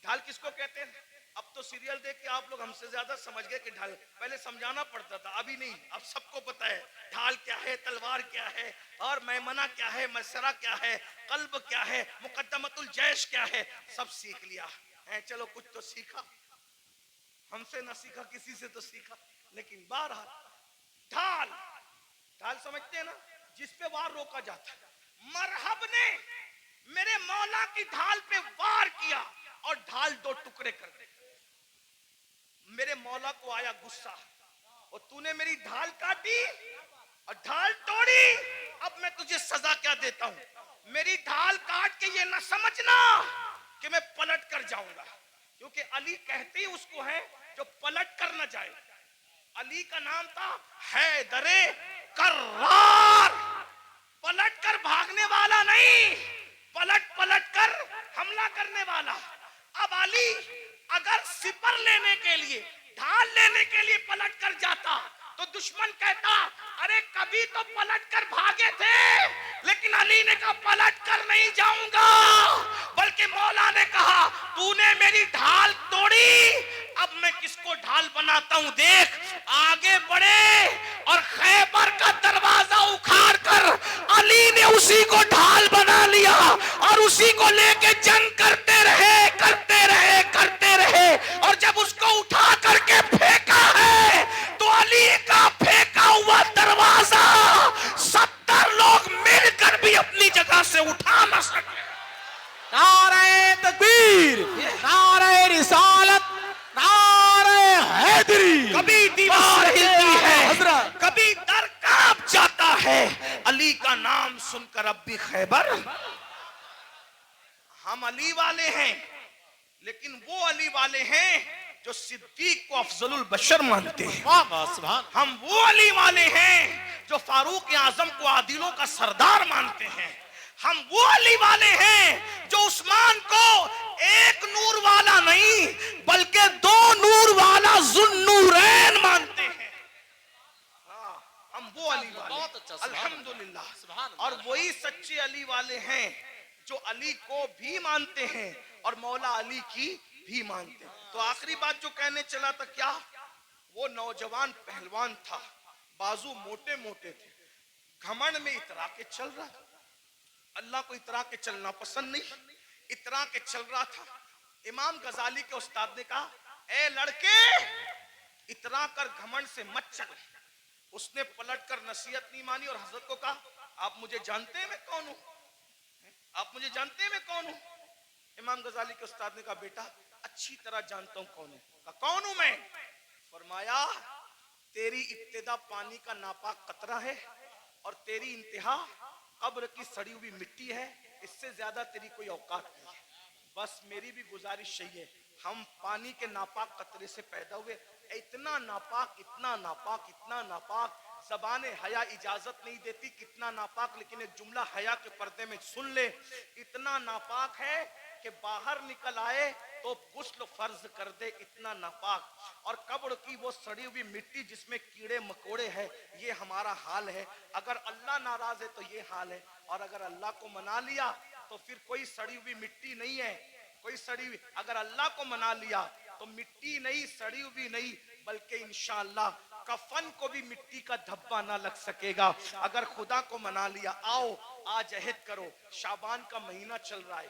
S1: ڈھال کس کو کہتے ہیں؟ اب تو سیریل دیکھ کے آپ لوگ ہم سے زیادہ سمجھ گئے کہ ڈھال، پہلے سمجھانا پڑتا تھا، ابھی نہیں، اب سب کو پتا ہے ڈھال کیا ہے، تلوار کیا ہے، اور میمنہ کیا ہے، مسرہ کیا ہے، قلب کیا ہے، مقدمت الجیش کیا ہے، سب سیکھ لیا ہے۔ چلو کچھ تو سیکھا، ہم سے نہ سیکھا کسی سے تو سیکھا، لیکن بہرحال ڈھال، ڈھال سمجھتے ہیں نا، جس پہ وار روکا جاتا ہے۔ مرحب نے میرے مولا کی ڈھال پہ وار کیا اور ڈھال دو ٹکڑے کر دی۔ میرے مولا کو آیا غصہ، اور تو نے میری ڈھال کاٹی اور ڈھال توڑی، اب میں تجھے سزا کیا دیتا ہوں؟ میری ڈھال کاٹ کے یہ نہ سمجھنا کہ میں پلٹ کر جاؤں گا، کیونکہ علی کہتے ہی اس کو ہے جو پلٹ کر نہ جائے۔ علی کا نام تھا حیدر کرار، پلٹ کر بھاگنے والا نہیں، پلٹ پلٹ کر حملہ کرنے والا۔ اب علی اگر سپر لینے کے لیے، ڈھال لینے کے لیے پلٹ کر جاتا تو دشمن کہتا ارے کبھی تو پلٹ کر بھاگے تھے، لیکن علی نے کہا پلٹ کر نہیں جاؤں گا، بلکہ مولا نے کہا تو نے میری ڈھال توڑی، اب میں کس کو ڈھال بناتا ہوں دیکھ۔ آگے بڑھے اور خیبر کا دروازہ اکھاڑ کر علی نے اسی کو ڈھال بنا لیا اور اسی کو لے کے جنگ کرتے رہے کرتے رہے کرتے رہے، اور جب اس کو اٹھا کر کے پھینکا ہے تو علی کا پھینکا ہوا دروازہ 70 لوگ مل کر بھی اپنی جگہ سے اٹھا نہ سکے۔
S3: نعرہ تکبیر، نعرہ رسالت، نعرہ حیدری۔
S1: کبھی دیوار ہلتی ہے،
S3: حضرت
S1: کبھی در کانپ جاتا ہے، علی کا نام سن کر اب بھی خیبر۔ ہم علی والے ہیں، لیکن وہ علی والے ہیں جو صدیق کو افضل البشر مانتے ہیں۔
S3: واہ واہ سبحان۔
S1: ہم وہ علی والے ہیں جو فاروق اعظم کو عادلوں کا سردار مانتے ہیں۔ ہم وہ علی والے ہیں جو عثمان کو ایک نور والا نہیں بلکہ 2 نور والا ذوالنورین مانتے ہیں۔ ہم وہ علی والے،
S3: بہت اچھا،
S1: الحمدللہ۔ اور وہی سچے علی والے ہیں جو علی کو بھی مانتے ہیں اور مولا علی کی بھی مانتے ہیں. تو آخری بات جو کہنے چلا تھا کیا, وہ نوجوان پہلوان تھا, بازو موٹے موٹے تھے, گھمنڈ میں اترا کے چل رہا تھا. اللہ کو اترا کے چلنا پسند نہیں, اترا کے چل رہا تھا. امام غزالی کے استاد نے کہا اے لڑکے اترا کر گھمنڈ سے مت چل. اس نے پلٹ کر نصیحت نہیں مانی اور حضرت کو کہا آپ مجھے جانتے ہیں میں کون ہوں, آپ مجھے جانتے ہیں میں کون ہوں. امام غزالی کے استاد نے کہا بیٹا اچھی طرح جانتا ہوں کون ہوں. کہا کون ہوں میں؟ فرمایا تیری ابتدا پانی کا ناپاک قطرہ ہے اور تیری انتہا قبر کی سڑی ہوئی مٹی ہے, اس سے زیادہ تیری کوئی اوقات نہیں ہے. بس میری بھی گزارش یہی ہے, ہم پانی کے ناپاک قطرے سے پیدا ہوئے, اتنا ناپاک اتنا ناپاک اتنا ناپاک, زبان حیا اجازت نہیں دیتی کتنا ناپاک, لیکن ایک جملہ حیا کے پردے میں سن لے, اتنا ناپاک ہے کہ باہر نکل آئے تو غسل فرض کر دے, اتنا ناپاک. اور قبر کی وہ سڑی ہوئی مٹی جس میں کیڑے مکوڑے ہیں, یہ ہمارا حال ہے. اگر اللہ ناراض ہے تو یہ حال ہے, اور اگر اللہ کو منا لیا تو پھر کوئی سڑی ہوئی مٹی نہیں ہے, کوئی سڑی ہوئی. اگر اللہ کو منا لیا تو مٹی نہیں, سڑی ہوئی نہیں, بلکہ انشاءاللہ کفن کو بھی مٹی کا دھبا نہ لگ سکے گا. اگر خدا کو منا لیا, آؤ آج عہد کرو. شعبان کا مہینہ چل رہا ہے,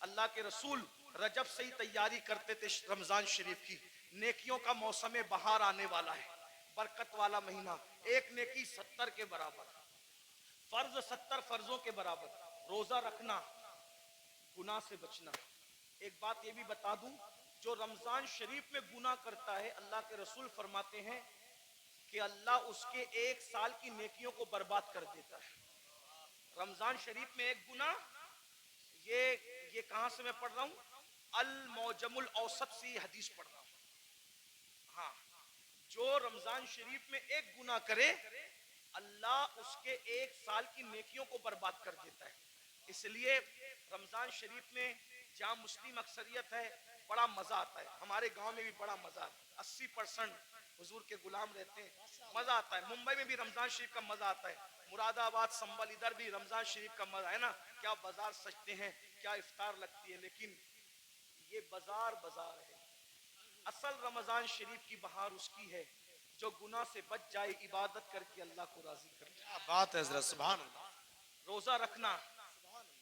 S1: اللہ کے رسول رجب سے ہی تیاری کرتے تھے رمضان شریف کی. نیکیوں کا موسم بہار آنے والا ہے, برکت والا مہینہ. ایک نیکی 70 کے برابر, فرض 70 فرضوں کے برابر. روزہ رکھنا, گناہ سے بچنا. ایک بات یہ بھی بتا دوں, جو رمضان شریف میں گناہ کرتا ہے, اللہ کے رسول فرماتے ہیں کہ اللہ اس کے 1 سال کی نیکیوں کو برباد کر دیتا ہے. رمضان شریف میں ایک گناہ, یہ کہاں سے میں پڑھ رہا ہوں, الموجم الاوسط سے حدیث پڑھ رہا ہوں. ہاں, جو رمضان شریف میں ایک گناہ کرے اللہ اس کے 1 سال کی نیکیوں کو برباد کر دیتا ہے. اس لیے رمضان شریف میں جہاں مسلم اکثریت ہے بڑا مزہ آتا ہے. ہمارے گاؤں میں بھی بڑا مزہ آتا ہے, 80% حضور کے غلام رہتے ہیں, مزہ آتا ہے. ممبئی میں بھی رمضان شریف کا مزہ آتا ہے, مراد آباد سنبل ادھر بھی رمضان شریف کا مزہ ہے نا. کیا بازار سجتے ہیں, کیا افطار لگتی ہے. لیکن یہ بازار ہے, اصل رمضان شریف کی بہار اس کی ہے جو گناہ سے بچ جائے, عبادت کر کے اللہ کو راضی کر جائے.
S3: کیا بات ہے حضرت, سبحان اللہ.
S1: روزہ رکھنا,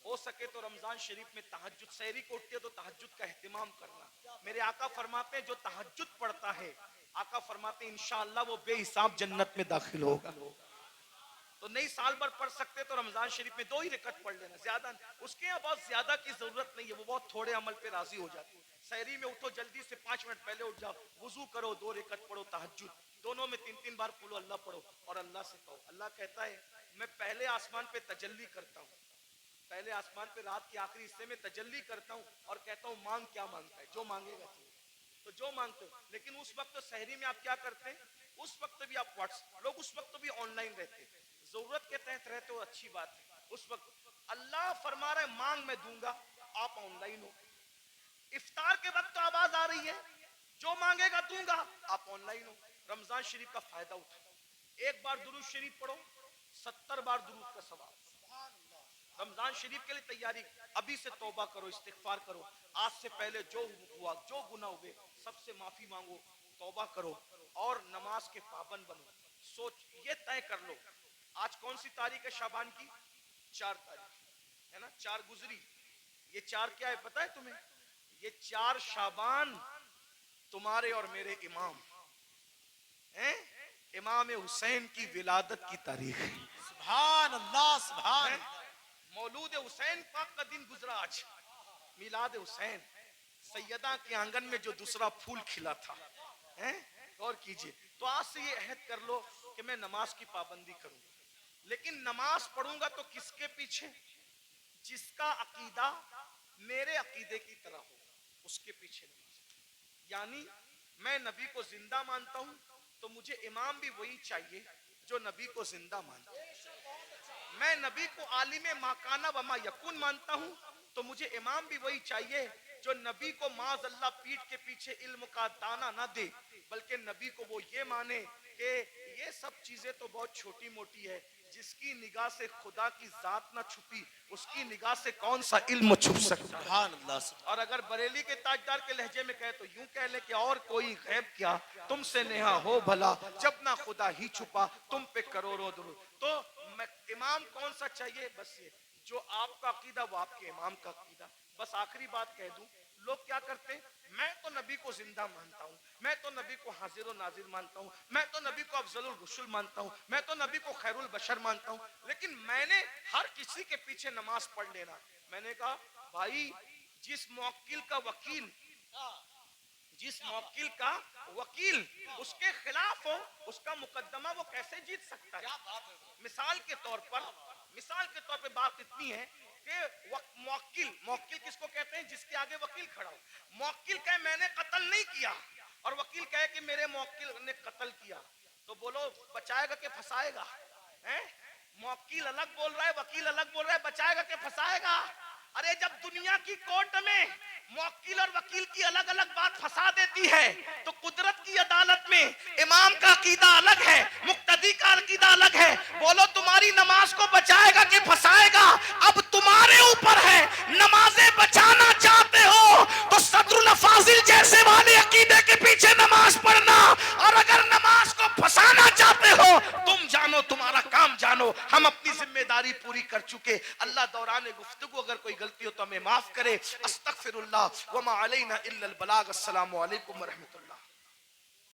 S1: ہو سکے تو رمضان شریف میں تہجد, سحری کو اٹھتے تو تہجد کا اہتمام کرنا. میرے آقا فرماتے ہیں جو تہجد پڑھتا ہے, آقا فرماتے ہیں انشاءاللہ وہ بے حساب جنت میں داخل ہوگا. تو نہیں سال بھر پڑھ سکتے تو رمضان شریف میں 2 ہی رکعت پڑھ لینا, زیادہ اس کے بہت زیادہ کی ضرورت نہیں ہے, وہ بہت تھوڑے عمل پہ راضی ہو جاتے. سحری میں اٹھو جلدی سے 5 منٹ پہلے اٹھ جاؤ, وضو کرو, 2 رکعت پڑھو تہجد, دونوں میں 3 بار قل اللہ پڑھو اور اللہ سے کہو. اللہ کہتا ہے میں پہلے آسمان پہ تجلی کرتا ہوں, پہلے آسمان پہ رات کے آخری حصے میں تجلی کرتا ہوں اور کہتا ہوں مانگ کیا مانگتا ہے, جو مانگے گا تو جو مانگتے ہو. لیکن اس وقت سحری میں آپ کیا کرتے ہیں, اس وقت بھی آپ لوگ اس وقت بھی آن لائن رہتے, ضرورت کے تحت رہتے ہو, اچھی بات ہے. اس وقت اللہ فرما رہا ہے مانگ میں دوں گا, آپ آن لائن ہو. افطار کے وقت تو آواز آ رہی ہے جو مانگے گا دوں گا, آپ آن لائن ہو. رمضان شریف کا فائدہ اٹھا, 1 بار درود شریف پڑھو, 70 بار درود کا ثواب. رمضان شریف کے لیے تیاری, ابھی سے توبہ کرو, استغفار کرو. آج سے پہلے جو ہوا, جو گناہ ہوئے, سب سے معافی مانگو, توبہ کرو اور نماز کے پابند بنو. سوچ یہ طے کر لو, آج کون سی تاریخ ہے شعبان کی, 4 تاریخ ہے نا, 4 گزری. یہ 4 کیا ہے پتہ ہے تمہیں, یہ 4 شعبان تمہارے اور میرے امام ہیں, امام حسین کی ولادت کی تاریخ ہے.
S3: سبحان اللہ, سبحان اللہ.
S1: مولود حسین پاک کا دن گزرا آج, میلاد حسین, سیدہ کے آنگن میں جو دوسرا پھول کھلا تھا. غور کیجئے. تو آج سے یہ عہد کر لو کہ میں نماز کی پابندی کروں, لیکن نماز پڑھوں گا تو کس کے پیچھے, جس کا عقیدہ میرے عقیدے کی طرح ہو اس کے پیچھے نماز. یعنی میں نبی کو زندہ مانتا ہوں تو مجھے امام بھی وہی چاہیے جو نبی کو زندہ مانتا ہے. میں نبی کو عالم ما کان و ما یکون مانتا ہوں تو مجھے امام بھی وہی چاہیے جو نبی کو معاذ اللہ پیٹھ کے پیچھے علم کا دانہ نہ دے, بلکہ نبی کو وہ یہ مانے کہ یہ سب چیزیں تو بہت چھوٹی موٹی ہے, جس کی نگاہ سے خدا کی ذات نہ چھپی اس کی نگاہ سے کون سا علم چھپ سکتا ہے؟
S3: سبحان اللہ
S1: اور اگر بریلی کے تاجدار کے لہجے میں کہے تو یوں کہہ لے کہ اور کوئی غیب کیا تم سے نیہا ہو بھلا جب نہ خدا ہی چھپا تم پہ کروڑوں درود. تو امام کون سا چاہیے؟ بس یہ جو آپ کا عقیدہ وہ آپ کے امام کا عقیدہ. بس آخری بات کہہ دوں، لوگ کیا کرتے ہیں، میں تو نبی کو زندہ مانتا ہوں، میں تو نبی کو حاضر و ناظر مانتا ہوں، میں تو نبی کو افضل الرسل مانتا ہوں، میں تو نبی کو خیر البشر مانتا ہوں، لیکن میں نے ہر کسی کے پیچھے نماز پڑھ لینا. میں نے کہا بھائی جس موکل کا وکیل اس کے خلاف ہو اس کا مقدمہ وہ کیسے جیت سکتا ہے؟ مثال کے طور پہ بات اتنی ہے کہ موکل کس کو کہتے ہیں؟ جس کے آگے وکیل کھڑا ہو. موکل کہے میں نے قتل نہیں کیا اور وکیل کہے کہ میرے موکل نے قتل کیا، تو بولو بچائے گا کہ پھنسائے گا؟ موکل الگ بول رہا ہے، وکیل الگ بول رہا ہے، بچائے گا کہ پھنسائے گا؟ ارے جب دنیا کی کورٹ میں موکل اور وکیل کی الگ الگ بات پھنسا دیتی ہے تو قدرت کی عدالت میں امام کا عقیدہ الگ ہے، مقتدی کا عقیدہ الگ ہے. بولو تمہاری نماز کو بچائے گا کہ پھنسائے گا؟ اب تمہارے اوپر ہے. نمازیں بچانا چاہتے ہو تو صدر الافاضل جیسے والے عقیدے کے پیچھے نماز پڑھنا، اور اگر نماز کو پھنسانا چاہتے ہو تم جانو تمہارا کام جانو. ہم اپنی ذمہ داری پوری کر چکے. اللہ دوران گفتگو اگر کوئی غلطی ہو تو ہمیں معاف کرے. استغفر اللہ وما علینا الا البلاغ. السلام علیکم ورحمۃ اللہ.